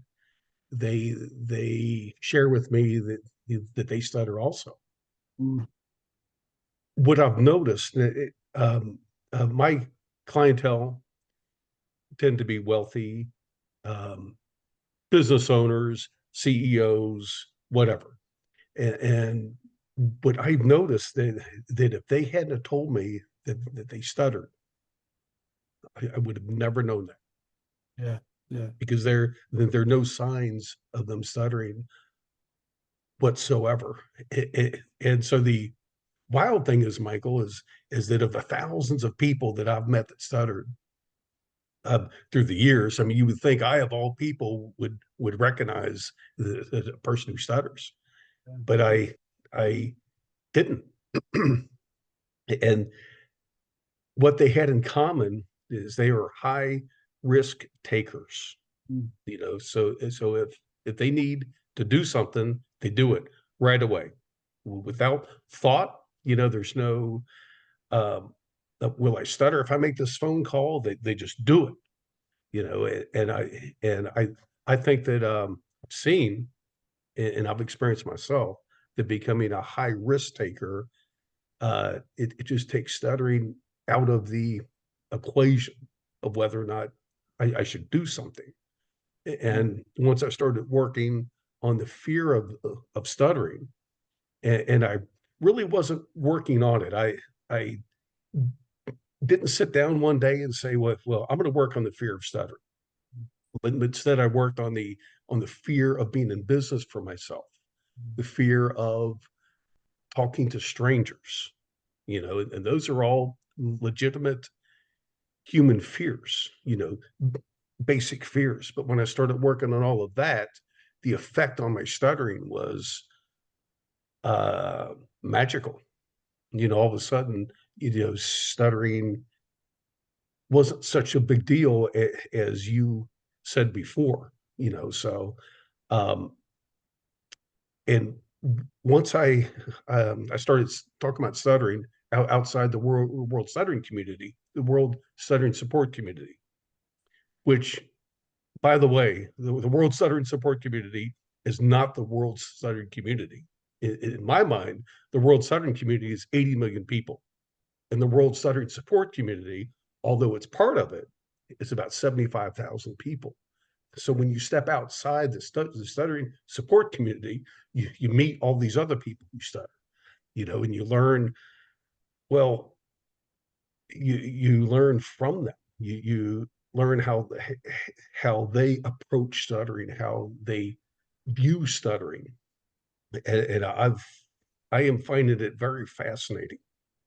they share with me that they stutter also. Mm. What I've noticed, my clientele tend to be wealthy, um, business owners, CEOs, whatever. And what I've noticed that if they hadn't have told me that they stuttered, I would have never known that, Yeah, yeah. because there are no signs of them stuttering whatsoever. And so the wild thing is, Michael, is that of the thousands of people that I've met that stuttered, through the years, I mean, you would think I, of all people, would recognize the person who stutters, but I didn't. And what they had in common is they were high risk takers. Mm. So if they need to do something, they do it right away without thought. There's no, um, will I stutter if I make this phone call? They just do it. And I think that, I've seen, and I've experienced myself, that becoming a high risk taker, it just takes stuttering out of the equation of whether or not I should do something. Yeah. And once I started working on the fear of stuttering, and I really wasn't working on it. I didn't sit down one day and say, well, I'm going to work on the fear of stuttering. But instead, I worked on the fear of being in business for myself, the fear of talking to strangers, and those are all legitimate human fears, basic fears. But when I started working on all of that, the effect on my stuttering was, uh, magical. All of a sudden, stuttering wasn't such a big deal, as you said before. So, um, and once I started talking about stuttering outside the world stuttering community, the world stuttering support community, which, by the way, the world stuttering support community is not the world stuttering community. In my mind, the world stuttering community is 80 million people, and the world stuttering support community, although it's part of it, is about 75,000 people. So when you step outside the stuttering support community, you meet all these other people who stutter, and you learn, well, you learn from them. learn how they approach stuttering, how they view stuttering, and I am finding it very fascinating,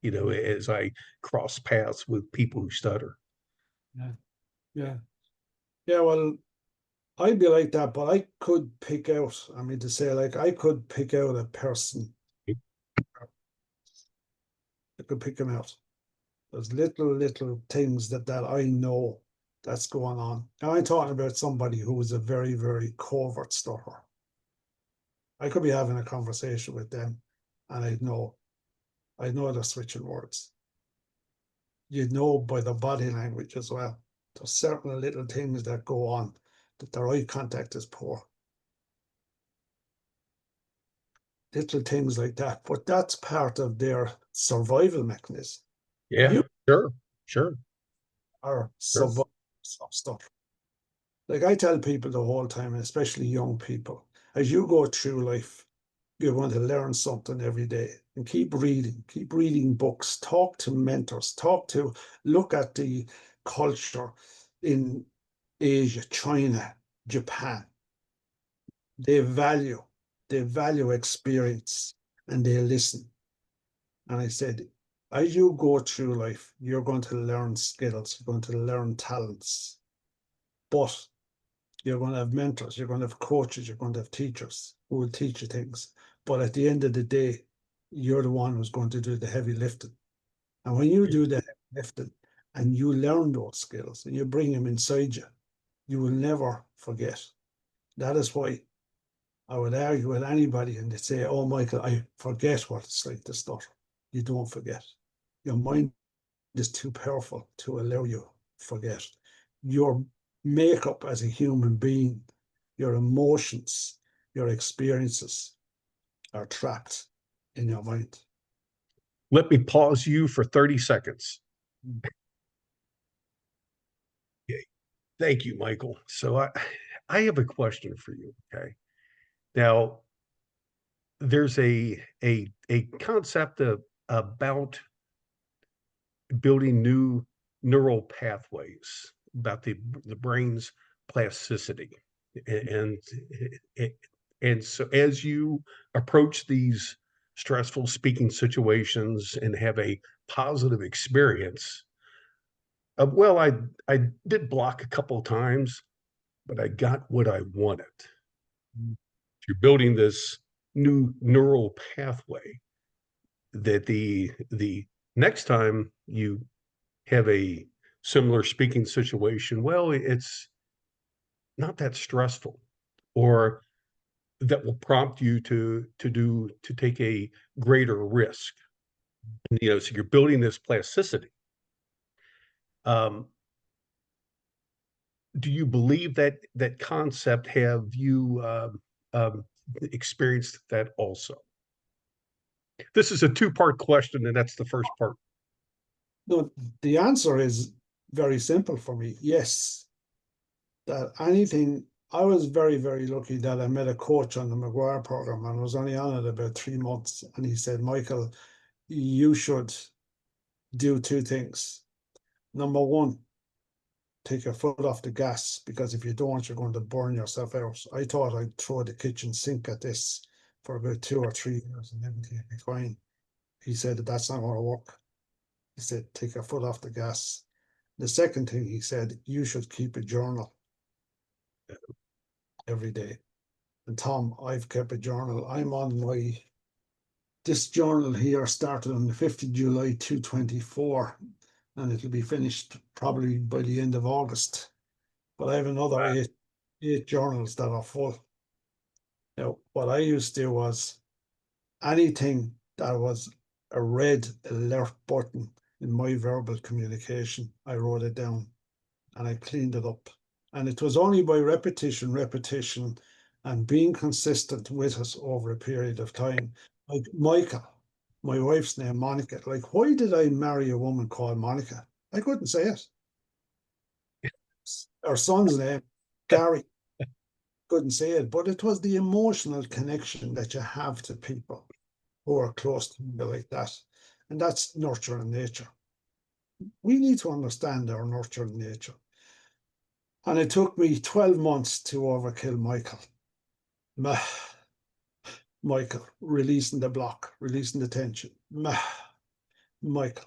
as I cross paths with people who stutter. Yeah, yeah, yeah. Well, I'd be like that, but I could pick out. I mean, to say like I could pick out a person. I could pick them out. There's little things that I know that's going on. And I'm talking about somebody who is a very covert stutterer. I could be having a conversation with them, and I know they're switching words. You know by the body language as well. There's certain little things that go on that their eye contact is poor. Little things like that, but that's part of their survival mechanism. Yeah, You sure, sure, are sure. survival stuff. Like I tell people the whole time, and especially young people, as you go through life, you're going to learn something every day and keep reading books, talk to mentors, look at the culture in Asia, China, Japan. They value, they value experience and they listen. And I said, as you go through life, you're going to learn skills, you're going to learn talents, but you're going to have mentors, you're going to have coaches, you're going to have teachers who will teach you things. But at the end of the day, you're the one who's going to do the heavy lifting. And when you do the heavy lifting and you learn those skills and you bring them inside you, you will never forget. That is why I would argue with anybody and they'd say, "Oh, Michael, I forget what it's like to stutter." You don't forget. Your mind is too powerful to allow you to forget. Your makeup as a human being, your emotions, your experiences are trapped in your mind. Let me pause you for 30 seconds. Okay. Thank you, Michael. So I have a question for you. Okay. Now, there's a concept about building new neural pathways, about the brain's plasticity. And and so as you approach these stressful speaking situations and have a positive experience, well, I did block a couple of times, but I got what I wanted. You're building this new neural pathway that the next time you have a similar speaking situation, well, it's not that stressful, or that will prompt you to take a greater risk. So you're building this plasticity. Um, do you believe that that concept? Have you experienced that also? This is a two-part question, and that's the first part. No, the answer is very simple for me. Yes, that anything, I was very lucky that I met a coach on the McGuire program and I was only on it about 3 months. And he said, "Michael, you should do two things. Number one, take your foot off the gas because if you don't, you're going to burn yourself out." I thought I'd throw the kitchen sink at this for about 2 or 3 years and everything would be fine. He said that that's not going to work. He said, "Take your foot off the gas." The second thing he said, "You should keep a journal every day." And Tom, I've kept a journal. I'm on this journal here started on the 5th of July 2024, and it'll be finished probably by the end of August. But I have another eight journals that are full. Now, what I used to do was anything that was a red alert button in my verbal communication, I wrote it down and I cleaned it up. And it was only by repetition, and being consistent with us over a period of time. Like Michael, my wife's name, Monica. Like, why did I marry a woman called Monica? I couldn't say it. Our son's name, Gary, couldn't say it, but it was the emotional connection that you have to people who are close to you like that. And that's nurture and nature. We need to understand our nurture and nature. And it took me 12 months to overkill Michael. Michael, releasing the block, releasing the tension. Michael.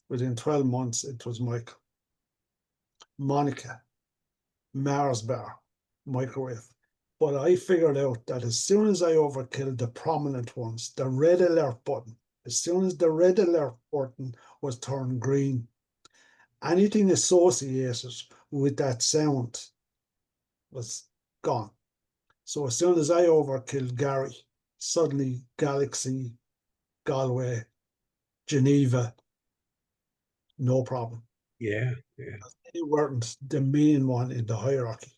Within 12 months, it was Michael. Monica, Mars bar, microwave. But I figured out that as soon as I overkilled the prominent ones, the red alert button, as soon as the red alert button was turned green, anything associated with that sound was gone. So as soon as I overkilled Gary, suddenly Galaxy, Galway, Geneva, no problem. Yeah, yeah, They weren't the main one in the hierarchy.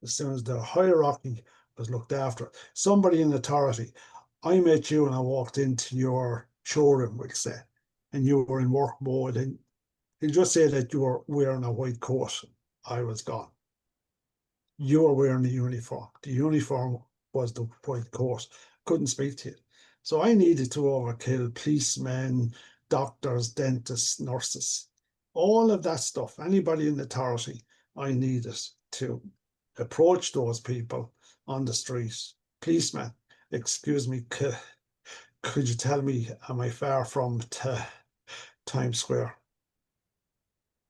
As soon as the hierarchy was looked after, somebody in authority, I met you and I walked into your showroom, we'll say, and you were in work mode, and you just say that you were wearing a white coat. I was gone. You were wearing the uniform. The uniform was the white coat. Couldn't speak to you. So I needed to overkill policemen, doctors, dentists, nurses, all of that stuff. Anybody in authority, I needed to approach those people on the street. Policeman, excuse me, could you tell me, am I far from Times Square?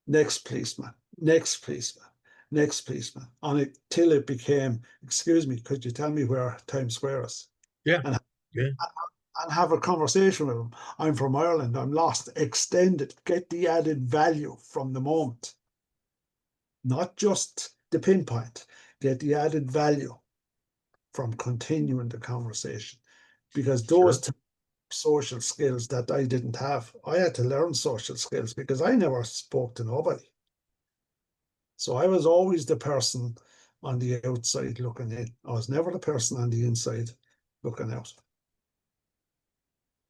Next policeman, next policeman, next policeman, until it became, excuse me, could you tell me where Times Square is? yeah, And, yeah. and have a conversation with them. I'm from Ireland, I'm lost. Extend it, get the added value from the moment, not just the pinpoint, get the added value from continuing the conversation. Because those Sure. social skills that I didn't have, I had to learn social skills because I never spoke to nobody. So I was always the person on the outside looking in. I was never the person on the inside looking out.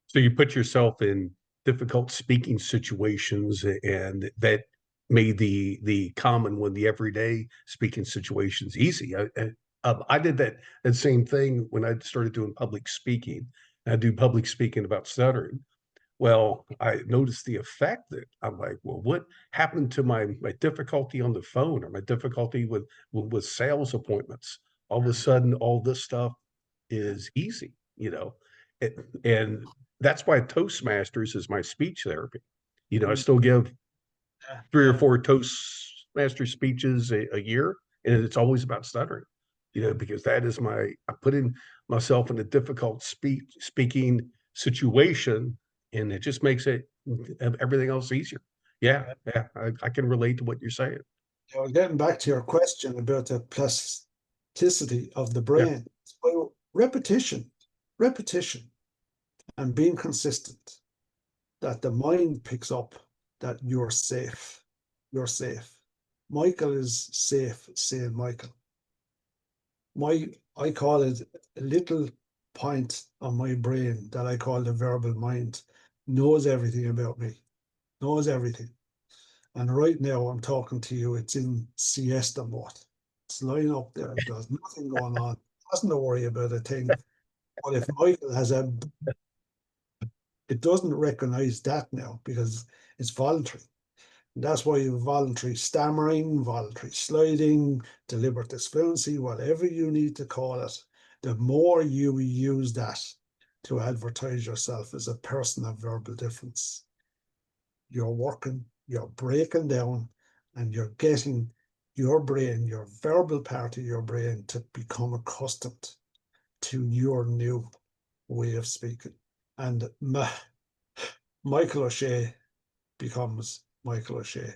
So you put yourself in difficult speaking situations, and that made the common one, the everyday speaking situations, easy. I did that same thing when I started doing public speaking. I do public speaking about stuttering. Well, I noticed the effect that I'm like, well, what happened to my difficulty on the phone, or my difficulty with sales appointments? All of a sudden, all this stuff is easy, you know. It, and that's why Toastmasters is my speech therapy. I Mm, still give yeah, three or yeah, four Toastmaster speeches a year, and it's always about stuttering. yeah. Because that is I put in myself in a difficult speaking situation, and it just makes everything else easier. Yeah, yeah, I can relate to what you're saying. Well, getting back to your question about the plasticity of the Yeah, brain, well, repetition, and being consistent, that the mind picks up that you're safe. You're safe. Michael is safe saying Michael. I call it a little point on my brain that I call the verbal mind, knows everything about me, knows everything. And right now I'm talking to you, it's in siesta mode. It's lying up there. There's nothing going on. Doesn't worry about a thing. But if Michael has it doesn't recognize that now because it's voluntary. That's why you voluntary stammering, voluntary sliding, deliberate disfluency, whatever you need to call it, the more you use that to advertise yourself as a person of verbal difference, you're working, you're breaking down, and you're getting your brain, your verbal part of your brain, to become accustomed to your new way of speaking. And Michael O'Shea becomes Michael O'Shea.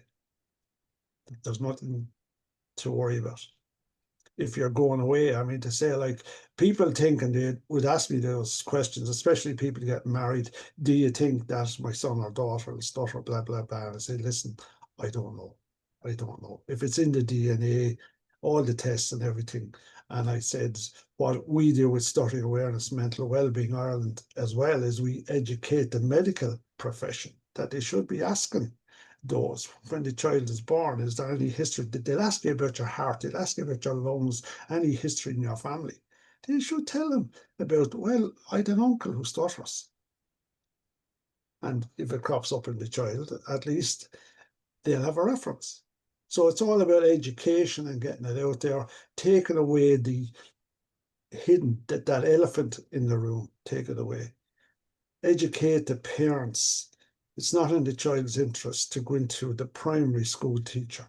There's nothing to worry about. If you're going away, I mean, to say, like, people think, and they would ask me those questions, especially people getting married, do you think that my son or daughter will stutter, blah, blah, blah? And I say, listen, I don't know. I don't know. If it's in the DNA, all the tests and everything. And I said, what we do with Stuttering Awareness Mental Wellbeing Ireland as well is we educate the medical profession that they should be asking those when the child is born, is there any history? They'll ask you about your heart, they'll ask you about your lungs, any history in your family. They should tell them about, well, I had an uncle who stutters. And if it crops up in the child, at least they'll have a reference. So it's all about education and getting it out there, taking away the that elephant in the room, take it away. Educate the parents. It's not in the child's interest to go into the primary school teacher,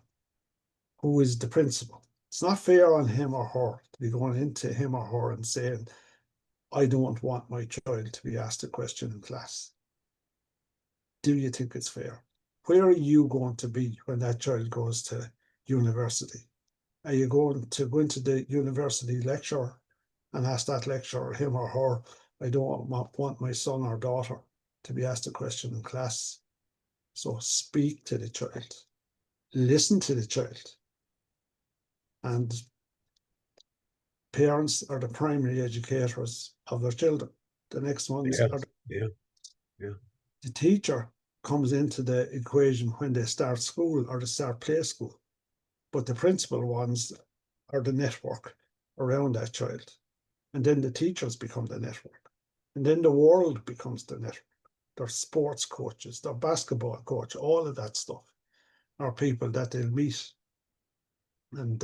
who is the principal. It's not fair on him or her to be going into him or her and saying, I don't want my child to be asked a question in class. Do you think it's fair? Where are you going to be when that child goes to university? Are you going to go into the university lecturer and ask that lecturer, him or her, I don't want my son or daughter to be asked a question in class? So speak to the child, listen to the child. And parents are the primary educators of their children. The next ones Yes. are Yeah. Yeah. the teacher comes into the equation when they start school or they start play school. But the principal ones are the network around that child. And then the teachers become the network. And then the world becomes the network. Their sports coaches, their basketball coach, all of that stuff are people that they'll meet. And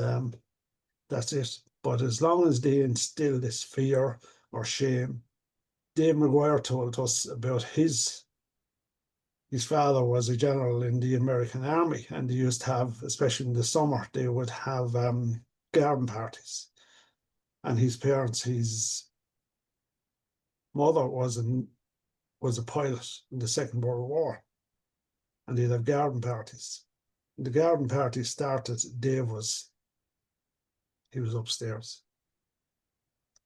that's it. But as long as they instill this fear or shame, Dave McGuire told us about his father was a general in the American Army, and they used to have, especially in the summer, they would have garden parties. And his parents, his mother was a pilot in the Second World War, and they'd have garden parties. And the garden party started. He was upstairs.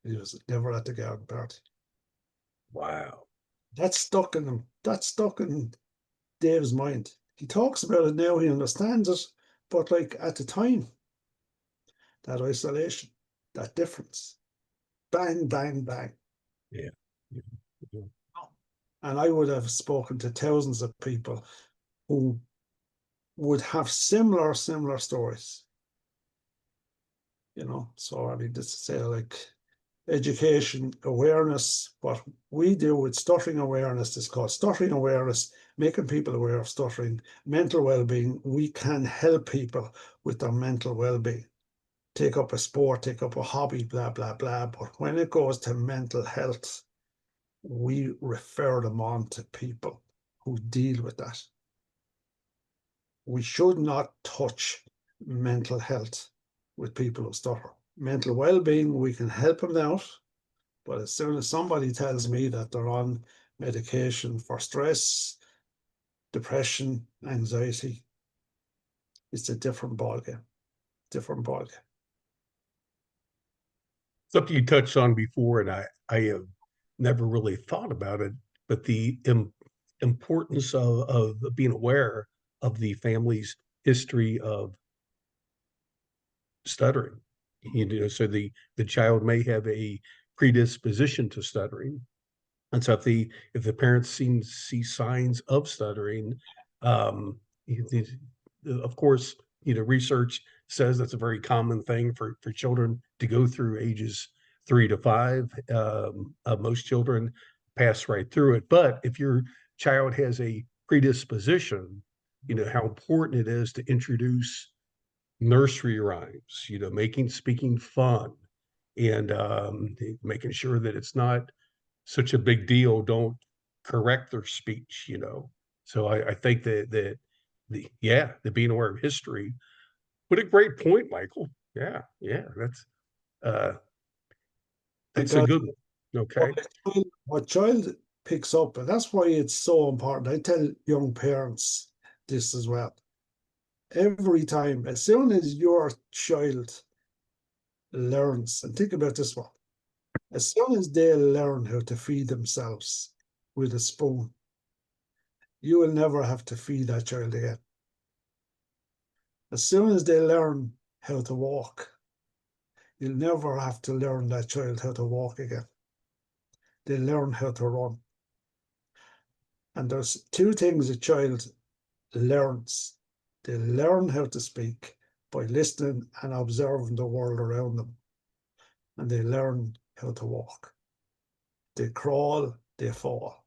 He was never at the garden party. Wow. That's stuck in him. That's stuck in Dave's mind. He talks about it now. He understands it, but like at the time, that isolation, that difference, bang, bang, bang. Yeah. Yeah. Yeah. And I would have spoken to thousands of people who would have similar stories. So I mean, just to say, like, education awareness, what we do with stuttering awareness is called stuttering awareness, making people aware of stuttering. Mental well-being, we can help people with their mental well-being. Take up a sport, take up a hobby, blah, blah, blah. But when it goes to mental health, we refer them on to people who deal with that. We should not touch mental health with people who stutter. Mental well-being, we can help them out, but as soon as somebody tells me that they're on medication for stress, depression, anxiety, it's a different ballgame. Different ballgame. Something you touched on before, and I have never really thought about it, but the importance of being aware of the family's history of stuttering. So the child may have a predisposition to stuttering, and so if the parents see signs of stuttering, um, of course, research says that's a very common thing for children to go through ages 3 to 5. Most children pass right through it, but if your child has a predisposition, how important it is to introduce nursery rhymes, making speaking fun, and making sure that it's not such a big deal. Don't correct their speech. So I think that the being aware of history. What a great point, Michael. Yeah, yeah, uh that's a Because good one. Okay. what child picks up, and that's why it's so important. I tell young parents this as well. Every time, as soon as your child learns, and think about this one, as soon as they learn how to feed themselves with a spoon, you will never have to feed that child again. As soon as they learn how to walk, you'll never have to learn that child how to walk again. They learn how to run. And there's two things a child learns. They learn how to speak by listening and observing the world around them. And they learn how to walk. They crawl, they fall.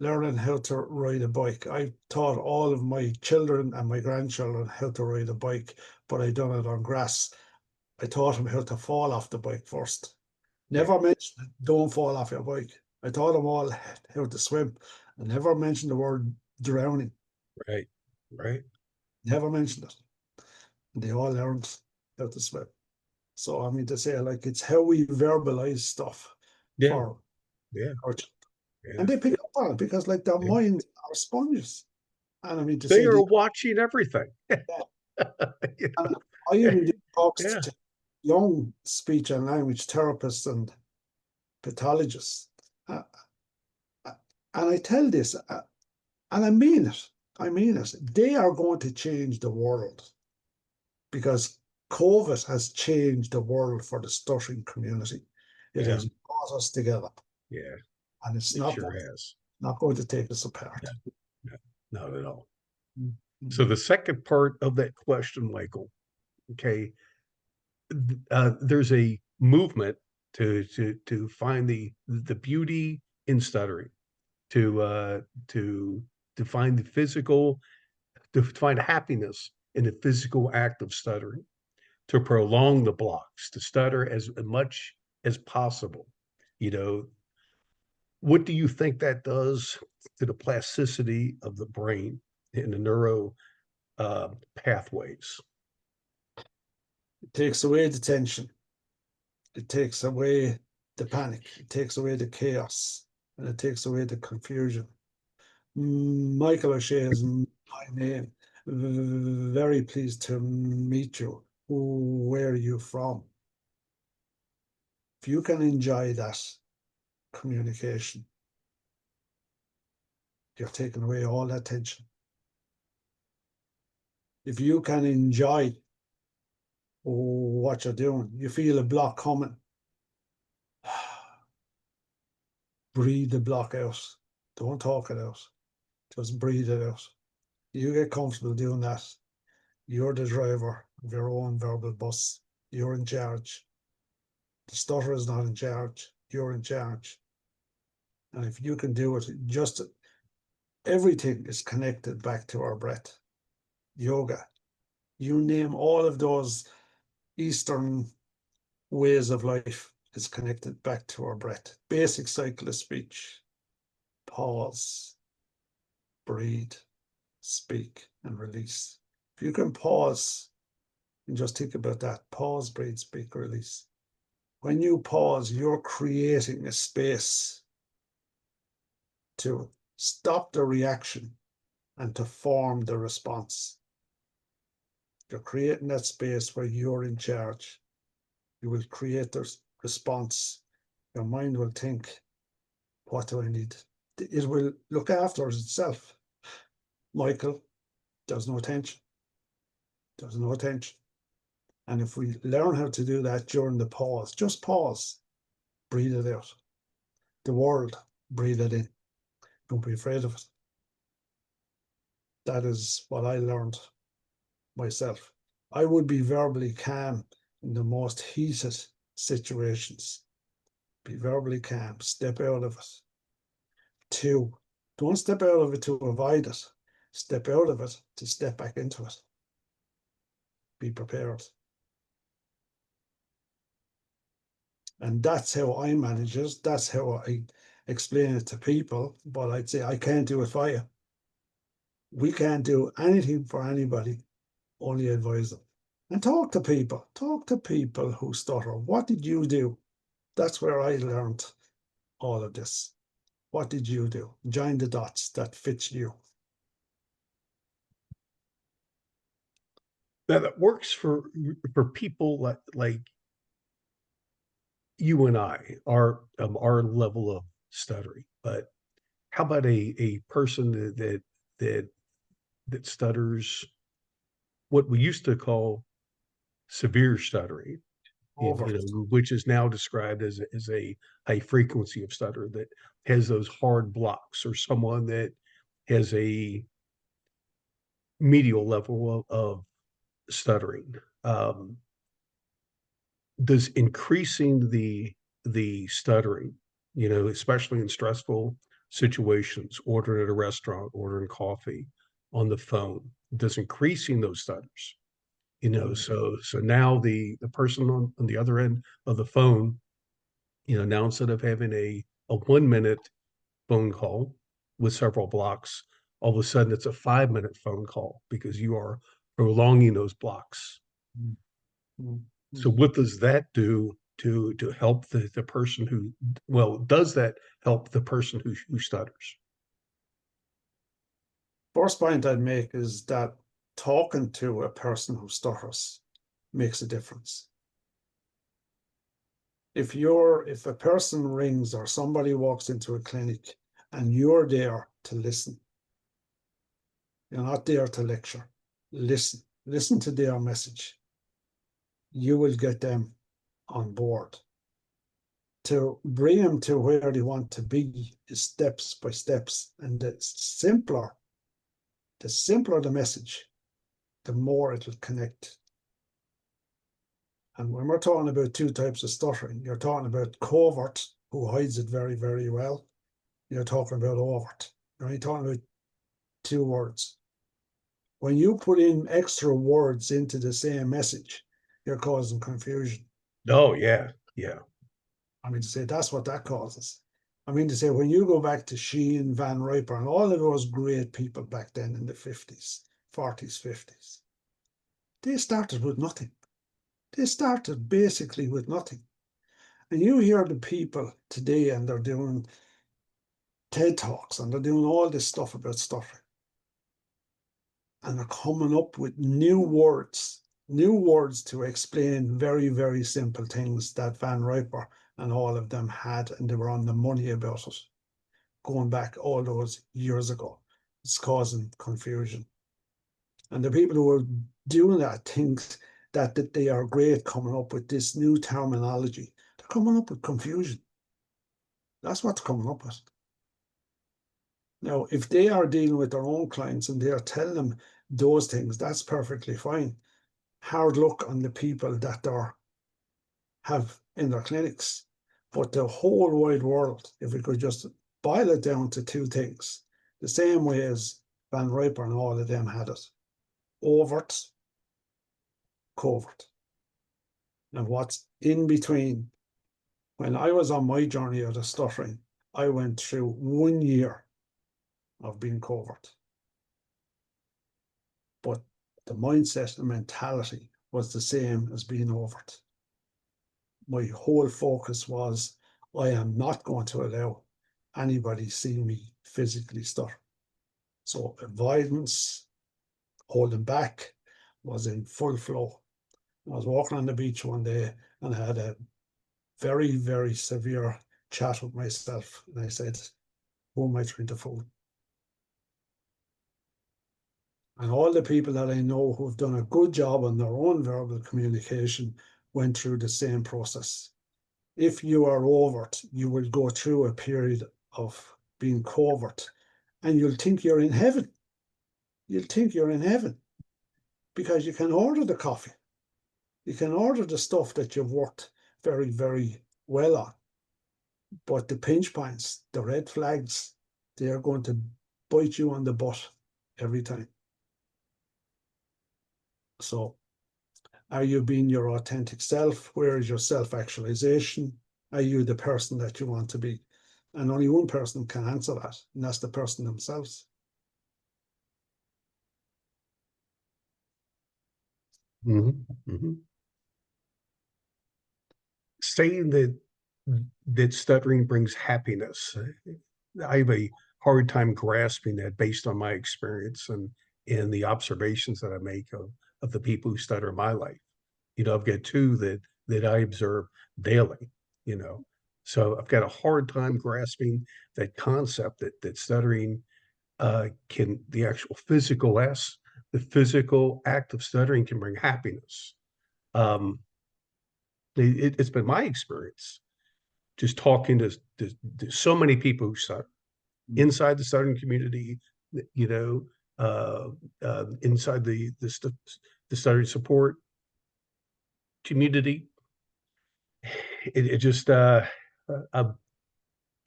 learning how to ride a bike. I taught all of my children and my grandchildren how to ride a bike, but I done it on grass. I taught them how to fall off the bike first. Yeah. Never mentioned don't fall off your bike. I taught them all how to swim. I never mentioned the word drowning. Right. Right. Never mentioned it. And they all learned how to swim. So I mean to say, like, it's how we verbalize stuff Yeah. for Yeah. our children. And Yeah. they pick up on it because like their Yeah. minds are sponges. And I mean to They say are they, watching everything. yeah. You And know? I even do talks Yeah. to young speech and language therapists and pathologists. Uh, and I tell this, and I mean it. I mean it. They are going to change the world because COVID has changed the world for the stuttering community. It Yeah. has brought us together, Yeah. and it's It sure has. not going to take us apart. No, no, not at all. Mhm. So the second part of that question, Michael, okay, there's a movement to find the beauty in stuttering, to to find the physical, to find happiness in the physical act of stuttering, to prolong the blocks, to stutter as much as possible. You know, what do you think that does to the plasticity of the brain and the neuro pathways? It takes away the tension. It takes away the panic. It takes away the chaos, and it takes away the confusion. Michael O'Shea is my name. Very pleased to meet you. Where are you from? If you can enjoy that communication, you're taking away all that tension. If you can enjoy what you're doing, you feel a block coming, breathe the block out. Don't talk it out. Just breathe it out. You get comfortable doing that. You're the driver of your own verbal bus. You're in charge. The stutter is not in charge. You're in charge. And if you can do it, just everything is connected back to our breath. Yoga, you name all of those Eastern ways of life is connected back to our breath. Basic cycle of speech. Pause, breathe, speak, and release. If you can pause and just think about that, pause, breathe, speak, release. When you pause, you're creating a space to stop the reaction and to form the response. You're creating that space where you're in charge. You will create the response. Your mind will think, what do I need? It will look after itself. Michael, there's no tension. There's no tension. And if we learn how to do that during the pause, just pause, breathe it out. The world, breathe it in. Don't be afraid of it. That is what I learned myself. I would be verbally calm in the most heated situations. Be verbally calm, step out of it. Two, don't step out of it to avoid it. Step out of it to step back into it. Be prepared. And that's how I manage it. That's how I explain it to people. But I'd say I can't do it for you. We can't do anything for anybody, only advise them. And talk to people. Talk to people who stutter. What did you do? That's where I learned all of this. What did you do? Join the dots that fits you. Now that works for people like you and I, our level of stuttering. But how about a person that that stutters what we used to call severe stuttering, Over. which is now described as a high frequency of stutter that has those hard blocks, or someone that has a medial level of stuttering. Does increasing the stuttering, especially in stressful situations, ordering at a restaurant, ordering coffee, on the phone, just increasing those stutters. So now the person on the other end of the phone, now instead of having a 1 minute phone call with several blocks, all of a sudden it's a 5 minute phone call because you are prolonging those blocks. Mm, mm, So mm. what does that do to help the person who, well, does that help the person who stutters? First point I'd make is that talking to a person who stutters makes a difference. If a person rings or somebody walks into a clinic and you're there to listen, you're not there to lecture. Listen to their message. You will get them on board. To bring them to where they want to be is steps by steps. And the simpler the message, the more it will connect. And when we're talking about two types of stuttering, you're talking about covert, who hides it very, very well. You're talking about overt. You're only talking about two words. When you put in extra words into the same message, you're causing confusion. Oh yeah, yeah. I mean to say that's what that causes. I mean to say when you go back to Sheen, Van Riper, and all of those great people back then in the 50s, 40s, 50s, they started with nothing. They started basically with nothing. And you hear the people today and they're doing TED Talks and they're doing all this stuff about stuttering. And they're coming up with new words to explain very, very simple things that Van Riper and all of them had, and they were on the money about it, going back all those years ago. It's causing confusion. And the people who are doing that think that they are great coming up with this new terminology. They're coming up with confusion. That's what they're coming up with. Now, if they are dealing with their own clients and they are telling them those things, that's perfectly fine. Hard luck on the people that are have in their clinics. But the whole wide world, if we could just boil it down to two things, the same way as Van Riper and all of them had it: overt, covert. And what's in between? When I was on my journey out of stuttering, I went through 1 year of being covert. But the mindset and mentality was the same as being overt. My whole focus was, I am not going to allow anybody see me physically stutter. So avoidance, holding back, was in full flow. I was walking on the beach one day and I had a very, very severe chat with myself. And I said, who am I trying to fool? And all the people that I know who've done a good job on their own verbal communication went through the same process. If you are overt, you will go through a period of being covert and you'll think you're in heaven. You'll think you're in heaven because you can order the coffee. You can order the stuff that you've worked very, very well on. But the pinch points, the red flags, they are going to bite you on the butt every time. So, are you being your authentic self? Where is your self-actualization? Are you the person that you want to be? And only one person can answer that, and that's the person themselves. Mm-hmm. Mm-hmm. Saying that stuttering brings happiness, I have a hard time grasping that based on my experience and the observations that I make of the people who stutter in my life. I've got two that I observe daily, you know. So I've got a hard time grasping that concept that stuttering can the actual the physical act of stuttering can bring happiness. Um, it's been my experience just talking to so many people who stutter inside the stuttering community, you know, inside the stuttering support community. It just uh,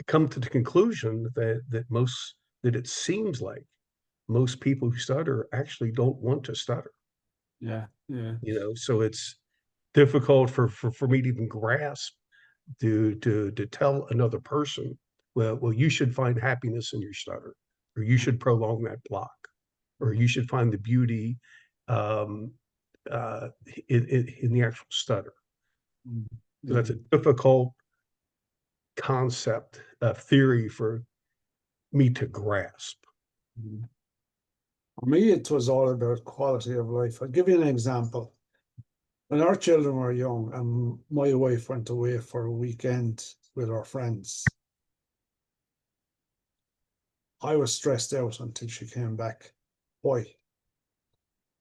come to the conclusion that it seems like most people who stutter actually don't want to stutter. Yeah, yeah. So it's difficult for me to even grasp to tell another person, well, you should find happiness in your stutter, or you should prolong that block, or you should find the beauty um, uh, in the actual stutter. Mm, So that's a mm, difficult concept, theory for me to grasp. mm. For me, it was all about quality of life. I'll give you an example. When our children were young and my wife went away for a weekend with her friends, I was stressed out until she came back. Why?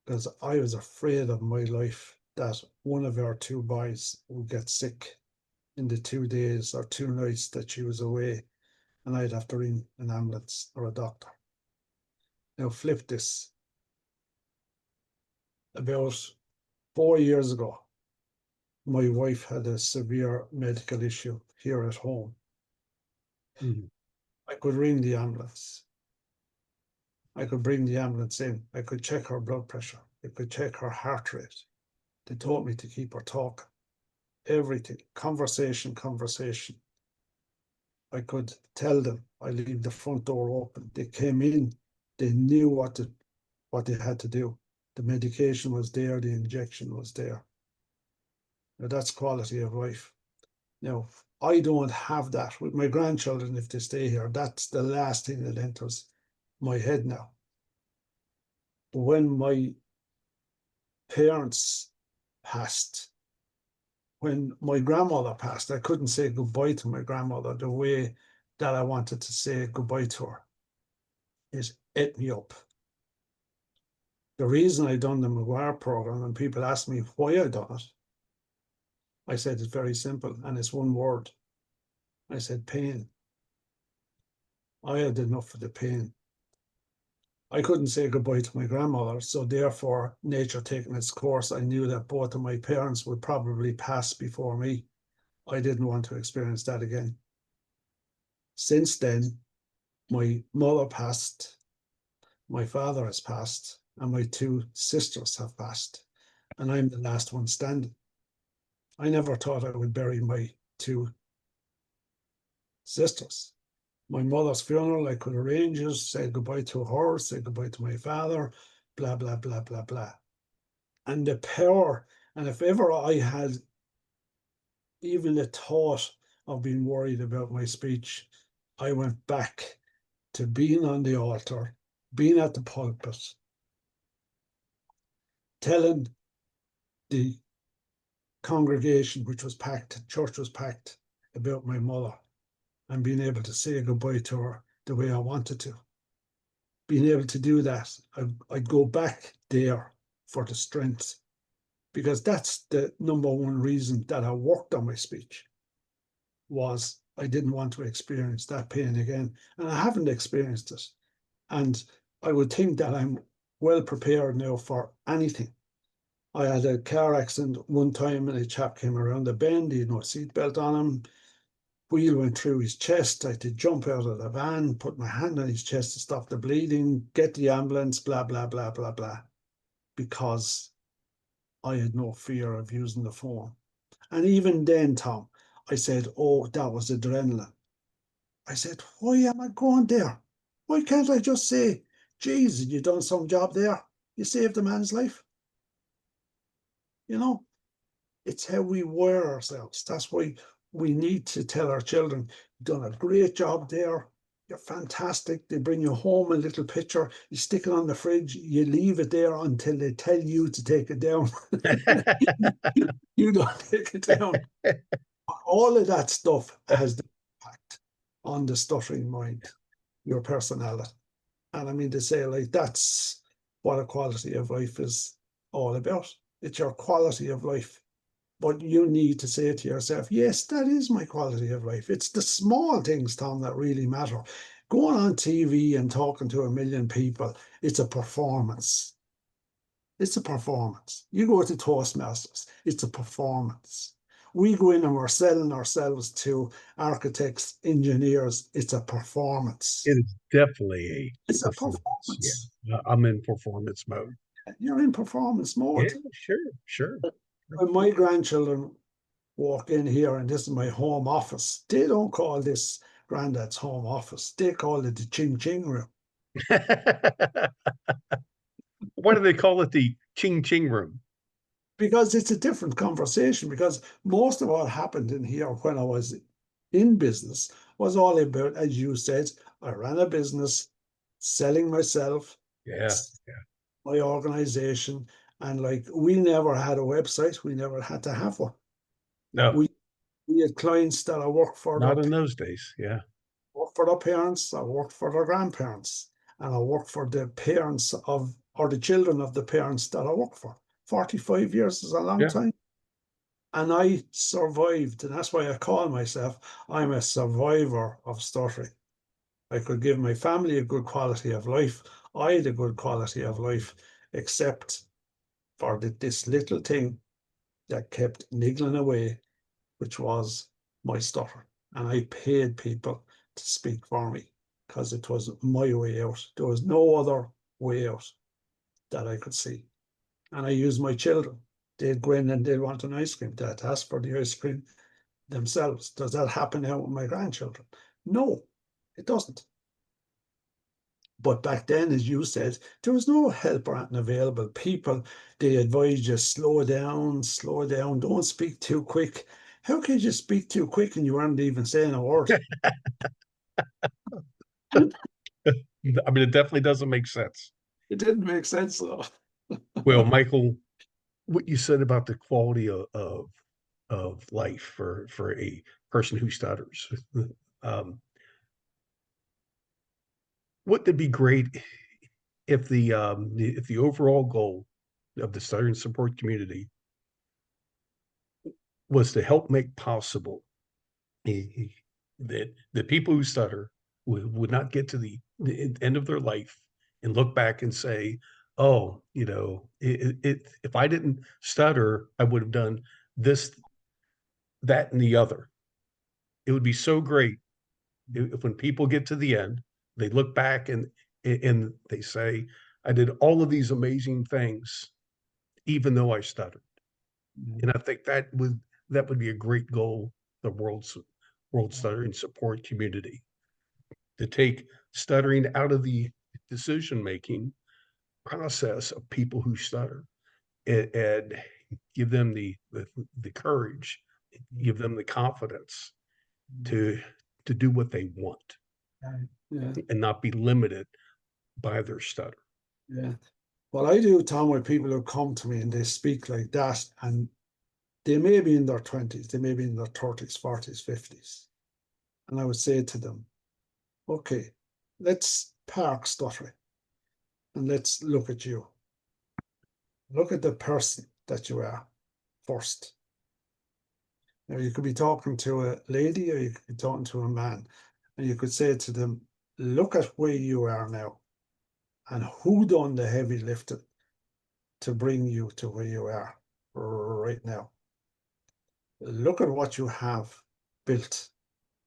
Because I was afraid of my life that one of our two boys would get sick in the 2 days or 2 nights that she was away, and I'd have to ring an ambulance or a doctor. Now, flip this. About 4 years ago, my wife had a severe medical issue here at home. Mhm. I could ring the ambulance. I could bring the ambulance in. I could check her blood pressure. I could check her heart rate. They told me to keep her talking. Everything. Conversation, conversation. I could tell them I leave the front door open. They came in. They knew what they had to do. The medication was there. The injection was there. Now that's quality of life. Now, I don't have that with my grandchildren if they stay here. That's the last thing that enters my head now. But when my parents passed, when my grandmother passed, I couldn't say goodbye to my grandmother the way that I wanted to say goodbye to her. It ate me up. The reason I done the McGuire program, and people ask me why I done it, I said it's very simple, and it's one word. I said pain. I had enough of the pain. I couldn't say goodbye to my grandmother, so therefore, nature taking its course, I knew that both of my parents would probably pass before me. I didn't want to experience that again. Since then, my mother passed, my father has passed, and my two sisters have passed, and I'm the last one standing. I never thought I would bury my two sisters. My mother's funeral, I could arrange it, say goodbye to her, say goodbye to my father, blah, blah, blah, blah, blah. And the power, and if ever I had even the thought of being worried about my speech, I went back to being on the altar, being at the pulpit, telling the congregation, which was packed, church was packed, about my mother, and being able to say goodbye to her the way I wanted to. Being able to do that, I'd go back there for the strength, because that's the number one reason that I worked on my speech, was I didn't want to experience that pain again. And I haven't experienced it. And I would think that I'm well prepared now for anything. I had a car accident one time and a chap came around the bend, he had no seatbelt on him. Wheel went through his chest. I had to jump out of the van, put my hand on his chest to stop the bleeding, get the ambulance, blah, blah, blah, blah, blah, because I had no fear of using the phone. And even then, Tom, I said, oh, that was adrenaline. I said, why am I going there? Why can't I just say, geez, you done some job there? You saved a man's life. You know, it's how we wear ourselves. That's why we need to tell our children, you've done a great job there. You're fantastic. They bring you home a little picture. You stick it on the fridge. You leave it there until they tell you to take it down. You don't take it down. All of that stuff has the impact on the stuttering mind, your personality. And I mean to say, like, that's what a quality of life is all about. It's your quality of life. But you need to say to yourself, yes, that is my quality of life. It's the small things, Tom, that really matter. Going on TV and talking to a million people, it's a performance. It's a performance. You go to Toastmasters, it's a performance. We go in and we're selling ourselves to architects, engineers. It's a performance. It is definitely a It's a performance. performance. Yeah. I'm in performance mode. You're in performance Yeah, mode. sure, sure. When my grandchildren walk in here and this is my home office, they don't call this granddad's home office. They call it the ching ching room. Why do they call it the ching ching room? Because it's a different conversation. Because most of what happened in here when I was in business was all about, as you said, I ran a business, selling myself, Yeah, my organization, and like we never had a website, we never had to have one. no, We we had clients that I worked for not in those days. Yeah, their parents, I worked for their grandparents, and I worked for the parents of or the children of the parents that I worked for. 45 years is a long yeah. time. And I survived, and that's why I call myself I'm a survivor of stuttering. I could give my family a good quality of life. I had a good quality of life, except for this little thing that kept niggling away, which was my stutter. And I paid people to speak for me because it was my way out. There was no other way out that I could see. And I used my children. They'd go in and they'd want an ice cream. They'd ask for the ice cream themselves. Does that happen now with my grandchildren? No, it doesn't. But back then, as you said, there was no help or anything available. People, they advised you slow down, don't speak too quick. How could you speak too quick and you weren't even saying a word? It I mean, it definitely doesn't make sense. didn't make sense though. Well, Michael, what you said about the quality of life for a person who stutters, um, wouldn't it be great if the overall goal of the stuttering support community was to help make possible that the people who stutter would not get to the end of their life and look back and say, "Oh, if I didn't stutter, I would have done this, that, and the other." It would be so great if when people get to the end, they look back and they say, "I did all of these amazing things, even though I stuttered." And I think that would be a great goal, the world stuttering support community, to take stuttering out of the decision making process of people who stutter and give them the courage, give them the confidence to to do what they want Yeah, and not be limited by their stutter. yeah. What I do, Tom, with people who come to me and they speak like that, and they may be in their 20s, they may be in their 30s, 40s, 50s. And I would say to them, okay, let's park stuttering and let's look at you. Look at the person that you are first. Now, you could be talking to a lady or you could be talking to a man, and you could say to them, look at where you are now and who done the heavy lifting to bring you to where you are right now. Look at what you have built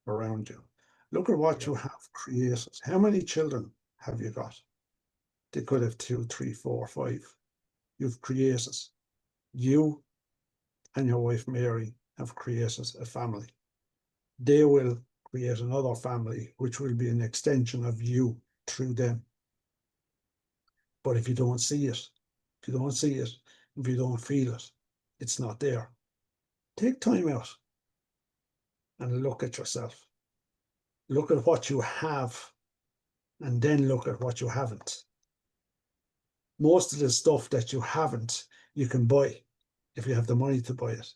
around you. Look at what Yeah. you have created. How many children have you got? They could have two, three, four, five. You've created. You and your wife Mary have created a family. They will create another family, which will be an extension of you through them. But if you don't see it, if you don't see it, if you don't feel it, it's not there. Take time out and look at yourself. Look at what you have and then look at what you haven't. Most of the stuff that you haven't, you can buy if you have the money to buy it.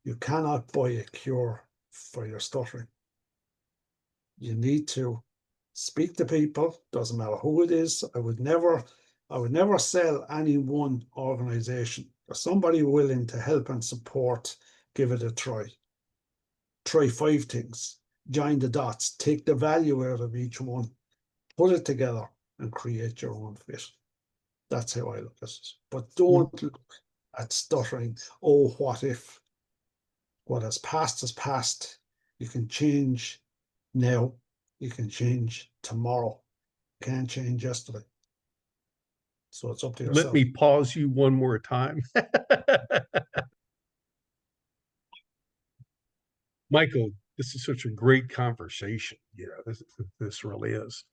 You cannot buy a cure for your stuttering. You need to speak to people, doesn't matter who it is. I would never sell any one organization. There's somebody willing to help and support, give it a try. Try 5 things, join the dots, take the value out of each one, put it together and create your own fit. That's how I look at it. But don't look at stuttering. Oh, what if? what has passed is past. You can change now. You can change tomorrow. You can't change yesterday. So it's up to Let yourself. me pause you one more time. Michael, this is such a great conversation. This really is.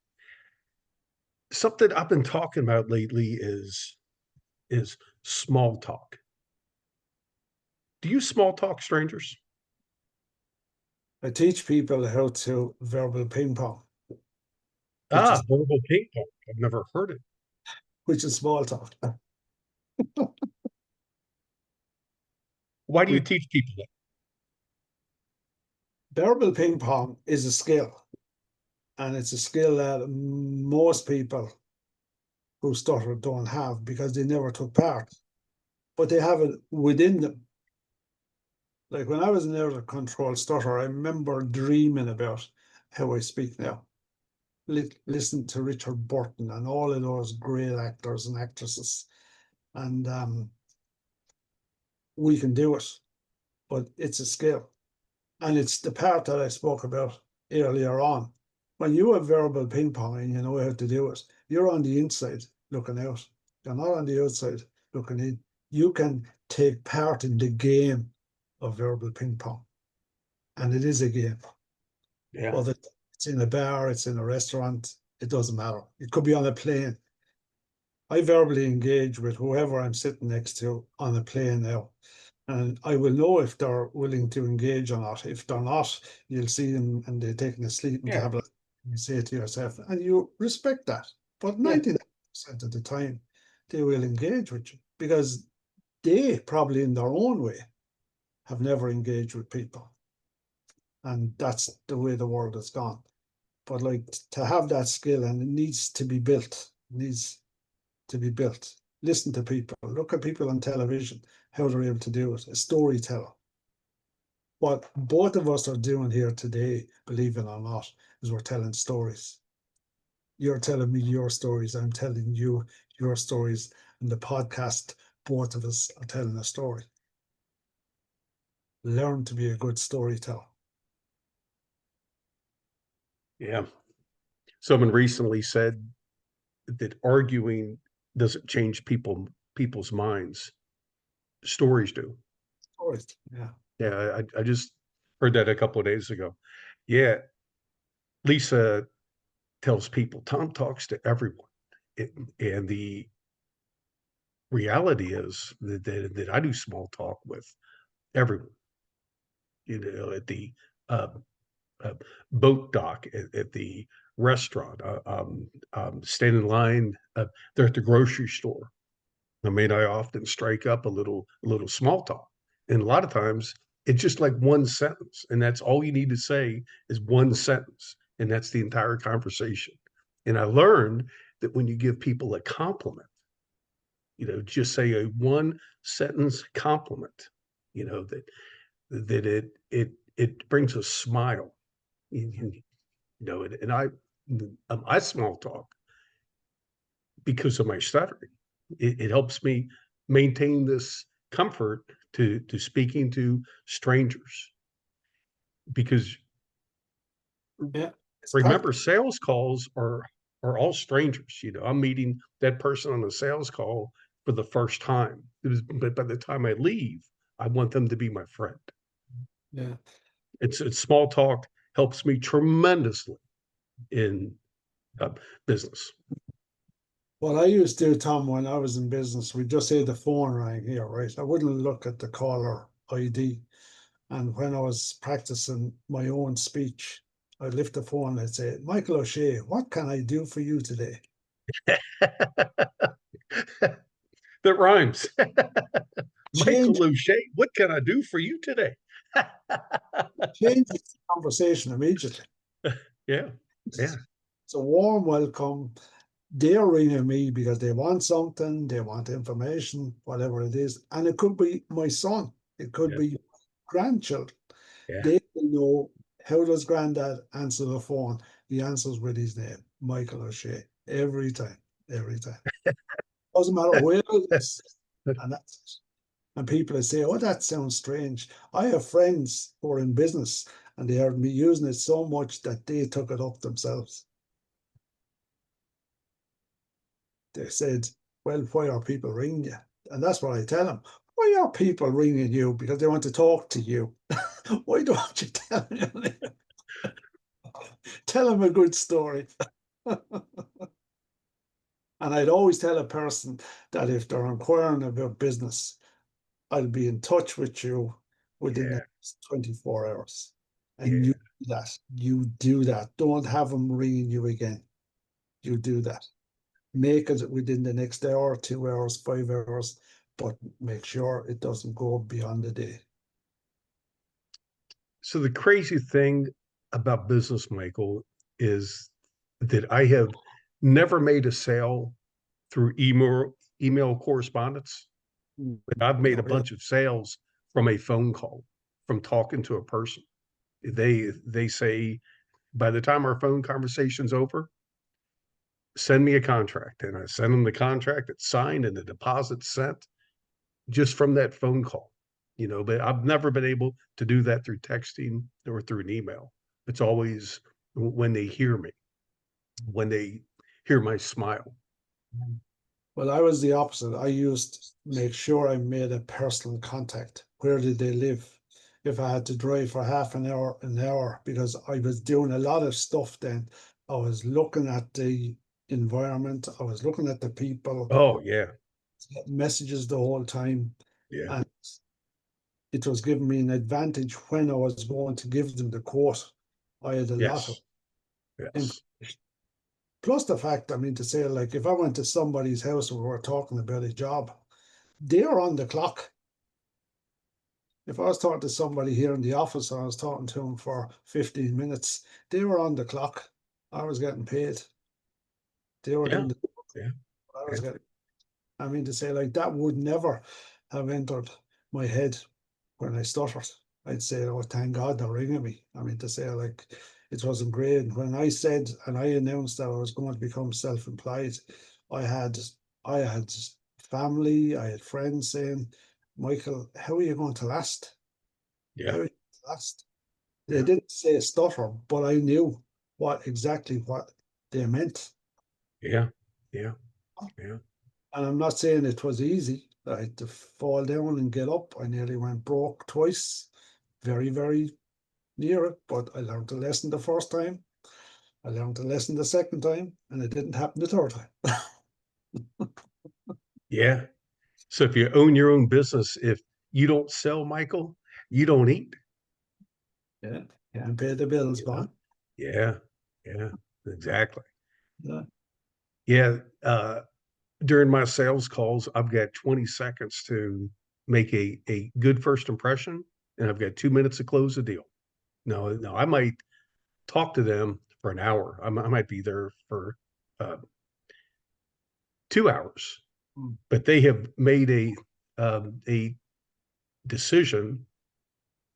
Something I've been talking about lately is small talk. Do you small talk strangers? I teach people how to verbal ping pong, which Ah, is verbal ping pong. I've never heard it. small talk. Why do you We, teach people that? verbal ping pong is a skill, and it's a skill that most people who stutter don't have because they never took part, but they have it within them. Like when I was an out of control stutter, I remember dreaming about how I speak now. Listen to Richard Burton and all of those great actors and actresses, and we can do it, but it's a skill. And it's the part that I spoke about earlier on. When you have verbal ping pong and you know how to do it, you're on the inside looking out. You're not on the outside looking in. You can take part in the game of verbal ping pong. And it is a game. Yeah. Whether it's in a bar, it's in a restaurant, it doesn't matter. It could be on a plane. I verbally engage with whoever I'm sitting next to on a plane now. And I will know if they're willing to engage or not. If they're not, you'll see them and they're taking a sleeping Yeah. tablet. You say to yourself, and you respect that. But Yeah. 99% of the time, they will engage with you because they probably in their own way have never engaged with people. And that's the way the world has gone. But like to have that skill, and it needs to be built, needs to be built. Listen to people, look at people on television, how they're able to do it, a storyteller. What both of us are doing here today, believe it or not, is we're telling stories. You're telling me your stories, I'm telling you your stories. And the podcast, both of us are telling a story. Learn to be a good storyteller. Yeah. Someone recently said that arguing doesn't change people's minds. Stories do. Stories. Yeah. Yeah, I just heard that a couple of days ago. Yeah, Lisa tells people Tom talks to everyone, and the reality is that I do small talk with everyone. At the uh, uh, boat dock, at the restaurant, stand in line. They're at the grocery store. I mean, I often strike up a little small talk, and a lot of times it's just like one sentence, and that's all you need to say is one sentence, and that's the entire conversation. And I learned that when you give people a compliment, just say a one sentence compliment, that it brings a smile, and I small talk because of my stuttering. It helps me maintain this comfort to speaking to strangers because Yeah. It's remember, practice. sales calls are all strangers. I'm meeting that person on a sales call for the first time. But by the time I leave, I want them to be my friend. Yeah. It's small talk helps me tremendously in uh, business. What I used to do, Tom, when I was in business, we just say the phone rang here, right? I wouldn't look at the caller ID. And when I was practicing my own speech, I'd lift the phone and I'd say, Michael O'Shea, what can I do for you today? That rhymes. Change, Michael O'Shea, what can I do for you today? change the conversation immediately. Yeah, yeah, It's a warm welcome. They're ringing me because they want something, they want information, whatever it is. And it could be my son, it could yeah, be grandchildren. yeah. They will know, how does granddad answer the phone? He answers with his name, Michael O'Shea, every time, every time. Doesn't matter where it is. And that's it. And people say, oh, that sounds strange. I have friends who are in business and they heard me using it so much that they took it up themselves. They said, well, why are people ringing you? And that's what I tell them. Why are people ringing you? Because they want to talk to you. Why don't you tell me? Tell them a good story. And I'd always tell a person that if they're inquiring about business, I'll be in touch with you within the Yeah, next 24 hours. And yeah. you do that. You do that. Don't have them ringing you again. You do that. Make it within the next hour, 2 hours, 5 hours, but make sure it doesn't go beyond the day. So the crazy thing about business, Michael, is that I have never made a sale through email correspondence, but I've made No, a bunch of sales from a phone call, from talking to a person. They say by the time our phone conversation's over, send me a contract, and I send them the contract. It's signed and the deposit sent just from that phone call. But I've never been able to do that through texting or through an email. It's always when they hear me, when they hear my smile. well, I was the opposite. I used to make sure I made a personal contact. Where did they live? If I had to drive for half an hour, because I was doing a lot of stuff then. I was looking at the environment, I was looking at the people, Oh yeah, messages the whole time. yeah, And it was giving me an advantage when I was going to give them the quote. I had a lot of yes, yes, information. Plus the fact, I mean, to say, like, if I went to somebody's house and we were talking about a job, they're on the clock. If I was talking to somebody here in the office and I was talking to them for 15 minutes, they were on the clock. I was getting paid. They were yeah, doing the yeah, I was yeah, getting. I mean, to say, like, that would never have entered my head when I stuttered. I'd say, oh, thank God they're ringing me. I mean, to say, like, it wasn't great. And when I said and I announced that I was going to become self-employed, I had I had family, I had friends saying, Michael, how are you going to last? How yeah, are you going to last? They yeah, didn't say stutter, but I knew exactly what they meant. yeah, yeah, yeah, And I'm not saying it was easy. I had to fall down and get up. I nearly went broke twice. Very, very near it, but I learned a lesson the first time. I learned a lesson the second time, and it didn't happen the third time. yeah. So if you own your own business, if you don't sell, Michael, you don't eat. Yeah, can't pay the bills, You know? but Yeah, yeah, exactly. yeah. Yeah, during my sales calls, I've got 20 seconds to make a good first impression, and I've got 2 minutes to close the deal. No, I might talk to them for an hour. I might be there for uh, 2 hours, Mm. but they have made a decision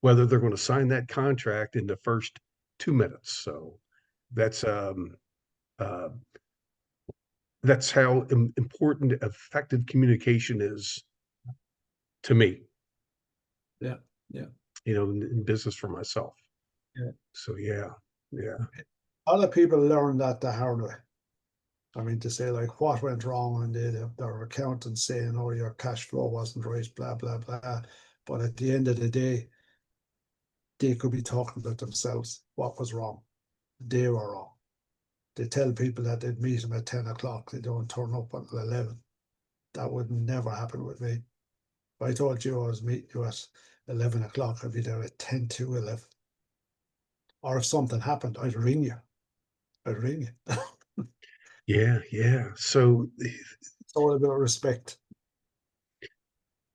whether they're going to sign that contract in the first 2 minutes. So that's um, uh, that's how important effective communication is to me. Yeah, yeah, In business for myself. yeah. So yeah, yeah, A lot of people learn that the hard way. I mean, to say, like, what went wrong, and they'd have their accountant saying, oh, your cash flow wasn't right, blah, blah, blah. But at the end of the day, they could be talking about themselves. What was wrong? They were wrong. They tell people that they'd meet them at 10 o'clock. They don't turn up until 11. That would never happen with me. If I told you I was meeting you at 11 o'clock, I'd be there at 10 to 11. Or if something happened, I'd ring you. I'd ring you. yeah, yeah. It's all about respect.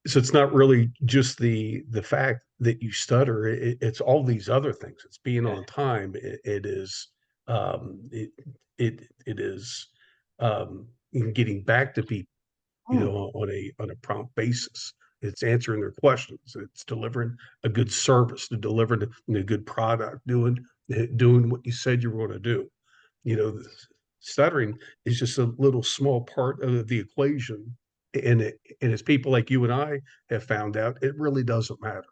So it's not really just the fact that you stutter. It's all these other things. It's being Yeah. on time. It is it is getting back to people, Hmm. on a prompt basis. It's answering their questions. It's delivering a good service, to deliver a good product, doing what you said you were going to do. The stuttering is just a little small part of the equation and as people like you and I have found out, it really doesn't matter,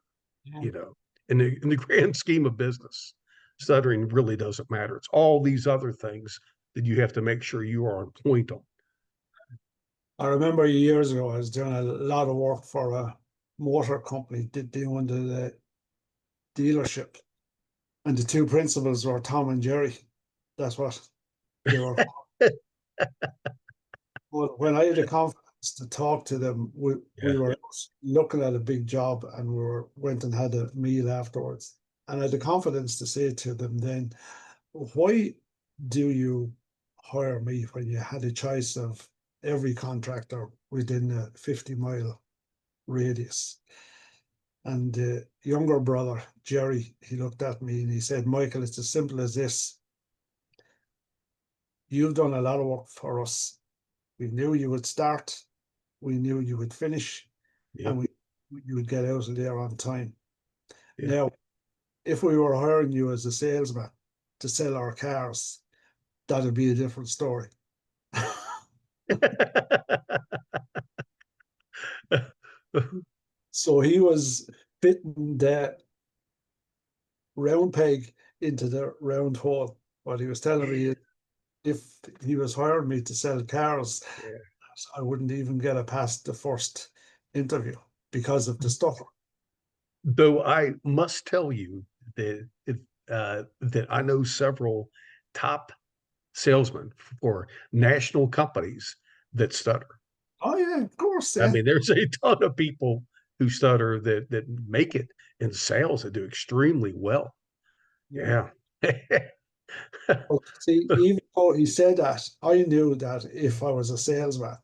Yeah. you know, in the grand scheme of business, stuttering really doesn't matter. It's all these other things that you have to make sure you are on point on. I remember years ago, I was doing a lot of work for a motor company, doing the dealership, and the two principals were Tom and Jerry. That's what they were. Well, when I had the confidence to talk to them, we Yeah, were looking at a big job and went and had a meal afterwards. And I had the confidence to say to them then, why do you hire me when you had a choice of every contractor within a 50-mile radius? And the younger brother, Jerry, he looked at me and he said, Michael, it's as simple as this. You've done a lot of work for us. We knew you would start, we knew you would finish, yeah, and you would get out of there on time. yeah. Now, if we were hiring you as a salesman to sell our cars, that'd be a different story. So he was fitting the round peg into the round hole. What he was telling me is if he was hiring me to sell cars, Yeah. I wouldn't even get a past the first interview because of the stuff. Though I must tell you that I know several top salesmen for national companies that stutter. Oh yeah, of course, I yeah. mean, there's a ton of people who stutter that make it in sales that do extremely well. Yeah. Yeah. But see, even though he said that, I knew that if I was a salesman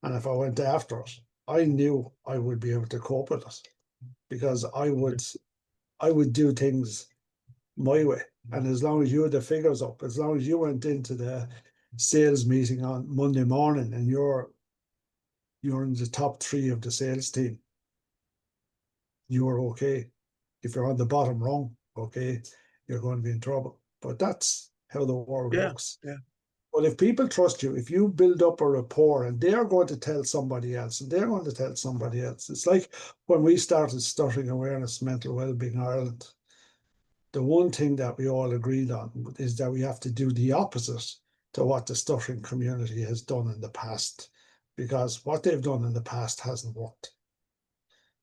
and if I went after it, I knew I would be able to cope with it because I would do things my way. And as long as you had the figures up, as long as you went into the sales meeting on Monday morning and you're in the top three of the sales team, you are okay. If you're on the bottom rung, okay, you're going to be in trouble. But that's how the world Yeah. works. Yeah. But if people trust you, if you build up a rapport and they're going to tell somebody else and they're going to tell somebody else, it's like when we started Stuttering Awareness Mental Wellbeing Ireland, the one thing that we all agreed on is that we have to do the opposite to what the stuttering community has done in the past, because what they've done in the past hasn't worked.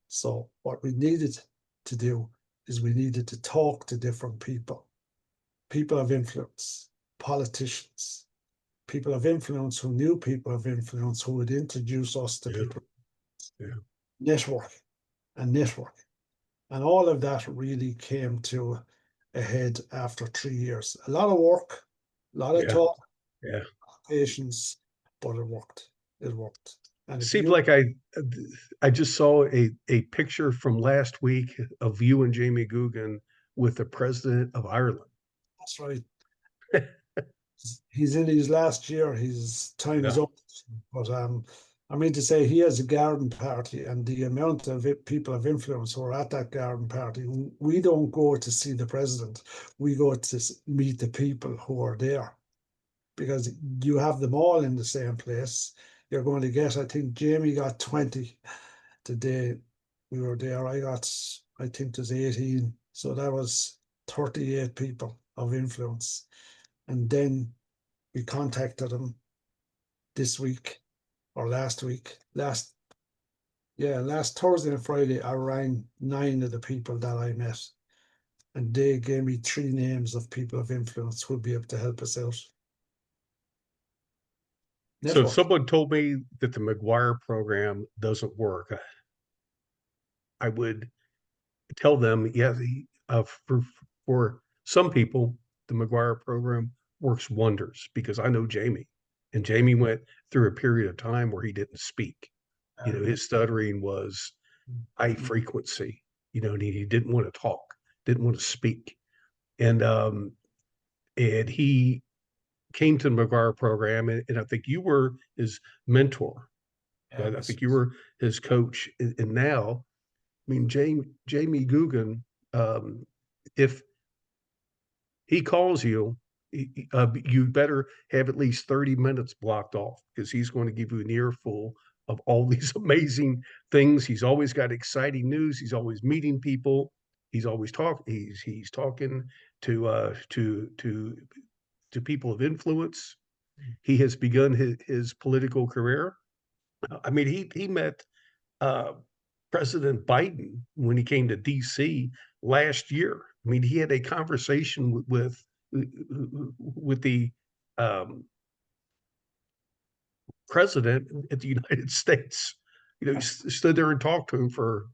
So what we needed to do is we needed to talk to different people, people of influence, politicians, people of influence who knew people of influence who would introduce us to Yeah. people, Yeah. network and network. And all of that really came to a head after 3 years. A lot of work, a lot of Yeah. talk, Yeah. patience, but it worked. It worked. And if Seems you, like I just saw a picture from last week of you and Jamie Guggen with the president of Ireland. that's right, he's in his last year, his time is Yeah. up. But I mean to say he has a garden party, and the amount of people of influence who are at that garden party, we don't go to see the president, we go to meet the people who are there because you have them all in the same place. You're going to get, I think Jamie got 20 today. We were there. I think there's 18. So that was 38 people of influence. And then we contacted them this week or last week. Last Thursday and Friday, I rang 9 of the people that I met, and they gave me 3 names of people of influence who'd be able to help us out. So if Network. someone told me that the McGuire program doesn't work, I would tell them, yeah, for some people, the McGuire program works wonders because I know Jamie, and Jamie went through a period of time where he didn't speak. You know, his stuttering was high frequency. You know, and he didn't want to talk, didn't want to speak, and he came to the McGuire program, and I think you were his mentor. I Yes. think you were his coach, and now, I mean, Jamie Guggen, if he calls you, you better have at least 30 minutes blocked off because he's going to give you an earful of all these amazing things. He's always got exciting news. He's always meeting people. He's always he's talking to people of influence. He has begun his political career. I mean, he met uh, President Biden when he came to D.C. last year. I mean, he had a conversation with the um, president of the United States. He stood there and talked to him for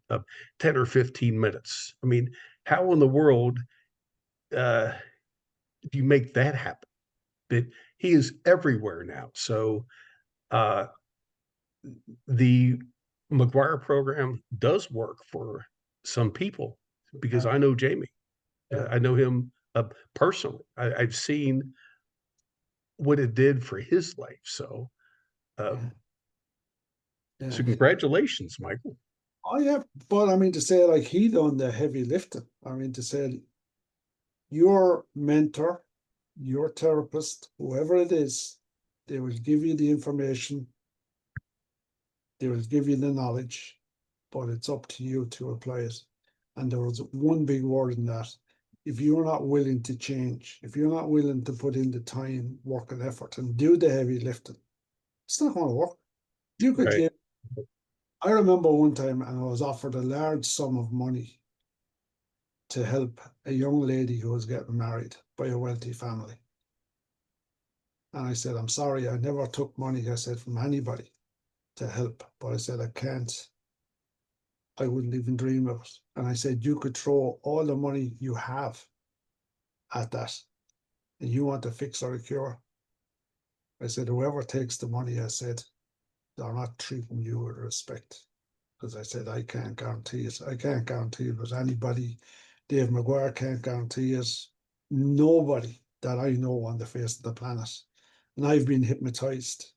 10 or 15 minutes. I mean, how in the world uh, do you make that happen? But he is everywhere now. So uh, the McGuire program does work for some people because Yeah, I know Jamie. yeah, I know him personally. I've seen what it did for his life. yeah, Um, yeah. so congratulations, Michael. Oh yeah, but I mean to say like he done the heavy lifting. I mean to say your mentor, your therapist, whoever it is, they will give you the information, they will give you the knowledge, but it's up to you to apply it. And there was one big word in that. If you're not willing to change, if you're not willing to put in the time, work, and effort and do the heavy lifting, it's not going to work. You could Right. give. I remember one time, and I was offered a large sum of money to help a young lady who was getting married by a wealthy family. And I said, I'm sorry, I never took money, I said, from anybody to help. But I said, I can't, I wouldn't even dream of it. And I said, you could throw all the money you have at that, and you want to fix or a cure. I said, whoever takes the money, I said, they're not treating you with respect. Because I said, I can't guarantee it. I can't guarantee it, but anybody, Dave McGuire can't guarantee it. Nobody that I know on the face of the planet. And I've been hypnotized.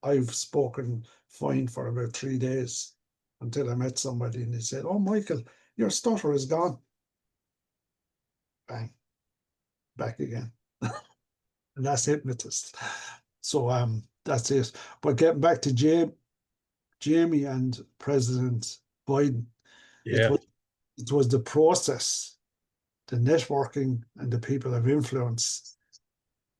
I've spoken fine for about 3 days until I met somebody and they said, oh, Michael, your stutter is gone. Bang, back again. And that's hypnotist. So that's it. But getting back to Jamie and President Biden, it Yeah. was it was the process, the networking and the people of influence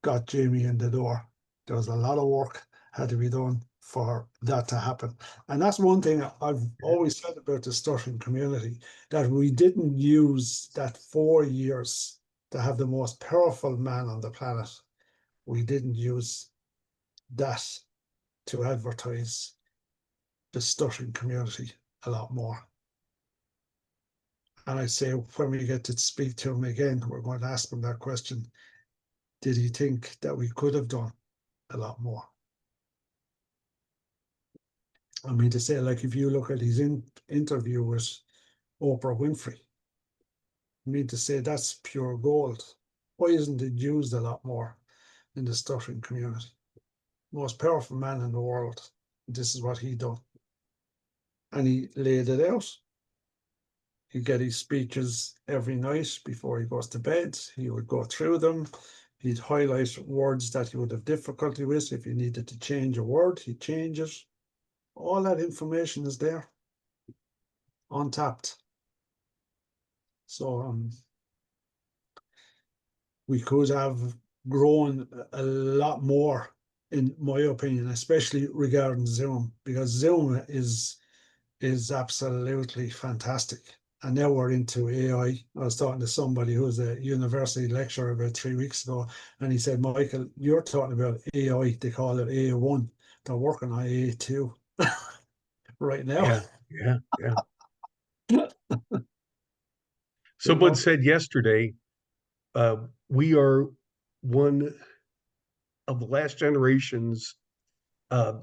got Jamie in the door. There was a lot of work had to be done for that to happen. And that's one thing I've always said about the stuttering community, that we didn't use that 4 years to have the most powerful man on the planet. We didn't use that to advertise the stuttering community a lot more. And I say when we get to speak to him again, we're going to ask him that question. Did he think that we could have done a lot more? I mean, to say, like, if you look at his interview with Oprah Winfrey, I mean, to say that's pure gold. Why isn't it used a lot more in the stuttering community? Most powerful man in the world. This is what he done. And he laid it out. He'd get his speeches every night before he goes to bed. He would go through them. He'd highlight words that he would have difficulty with. If he needed to change a word, he'd change it. All that information is there, untapped. So we could have grown a lot more, in my opinion, especially regarding Zoom, because Zoom is absolutely fantastic. And now we're into AI. I was talking to somebody who was a university lecturer about 3 weeks ago, and he said, Michael, you're talking about AI, they call it A1. They're working on A2 right now. Yeah. Yeah. Yeah. You Someone know, said yesterday, we are one of the last generations uh,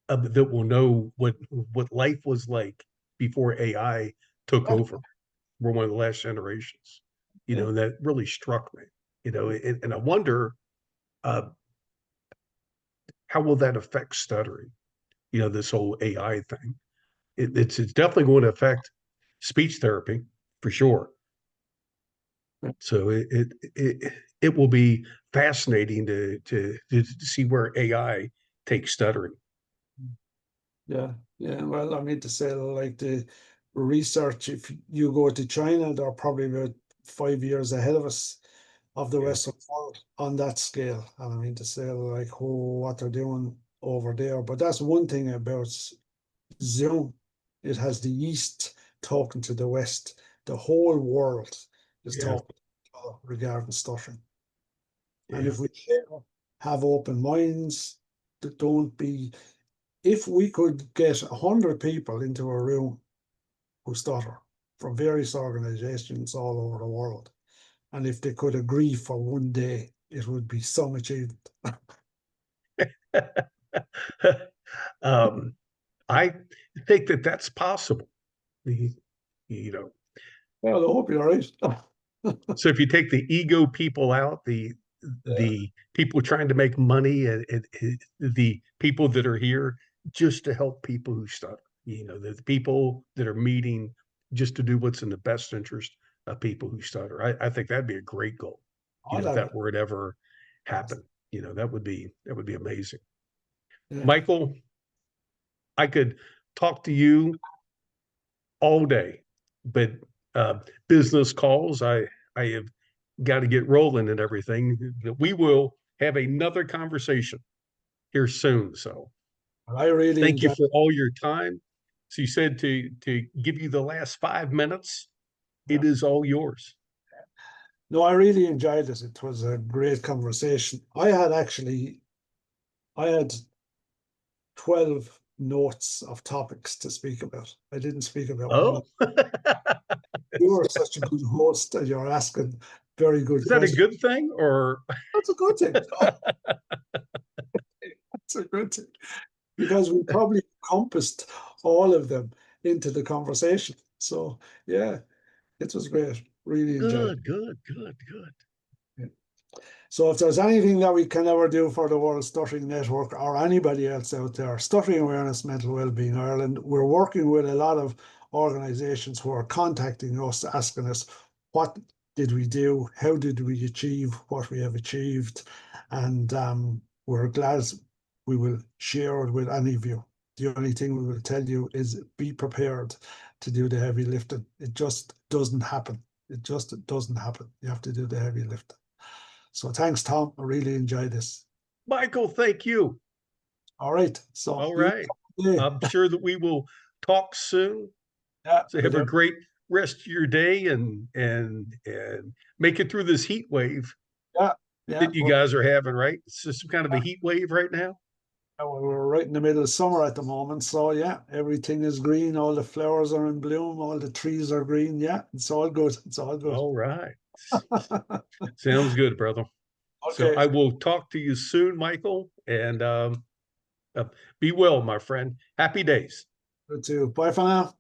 that will know what life was like before AI took yeah, over. We're one of the last generations. yeah. And that really struck me. And I wonder uh, how will that affect stuttering? This whole AI thing. It's definitely going to affect speech therapy for sure. So it will be fascinating to see where AI takes stuttering. Yeah, yeah. Well, I mean to say, like the research, if you go to China, they're probably about 5 years ahead of us of the Yeah, rest of the world on that scale. And I mean to say, like, oh, what they're doing over there. But that's one thing about Zoom. It has the East talking to the West. The whole world is yeah, talking regarding stuttering. And yeah, if we have open minds, that don't be, if we could get 100 people into a room who stutter from various organizations all over the world, and if they could agree for one day, it would be some achievement. um, I think that that's possible. You you know, Well, I hope you're right. so if you take the ego people out, the people trying to make money, and the people that are here just to help people who stutter, the people that are meeting just to do what's in the best interest of people who stutter. I think that'd be a great goal. All If that, that were to ever happen, that would be amazing. yeah. Michael, I could talk to you all day, but uh, business calls, I have got to get rolling and everything. We will have another conversation here soon. So I really thank you enjoyed. for all your time. So you said to give you the last 5 minutes. Yeah. It is all yours. No, I really enjoyed it. It was a great conversation. I had 12 notes of topics to speak about. I didn't speak about one Oh, of them. You are such a good host and you're asking very good is that a questions. good thing or That's a good thing. That's a good thing. Because we probably encompassed all of them into the conversation. So yeah, it was great. Really enjoyed good, good, good, good? it. So if there's anything that we can ever do for the World Stuttering Network or anybody else out there, Stuttering Awareness Mental Wellbeing Ireland, we're working with a lot of organizations who are contacting us, asking us, what did we do? How did we achieve what we have achieved? And we're glad we will share it with any of you. The only thing we will tell you is be prepared to do the heavy lifting. It just doesn't happen. It just doesn't happen. You have to do the heavy lifting. So thanks, Tom. I really enjoyed this. Michael, thank you. All right. So All you right. yeah, I'm sure that we will talk soon. yeah, So have a great rest of your day and make it through this heat wave yeah, yeah. that you guys are having, right? It's just some kind of a heat wave right now. We're right in the middle of summer at the moment. So yeah, everything is green. All the flowers are in bloom. All the trees are green. Yeah, it's all good. It's all good. All right. Sounds good, brother. So Okay. I will talk to you soon, Michael, and uh, be well, my friend. Happy days. Good too. Bye for now.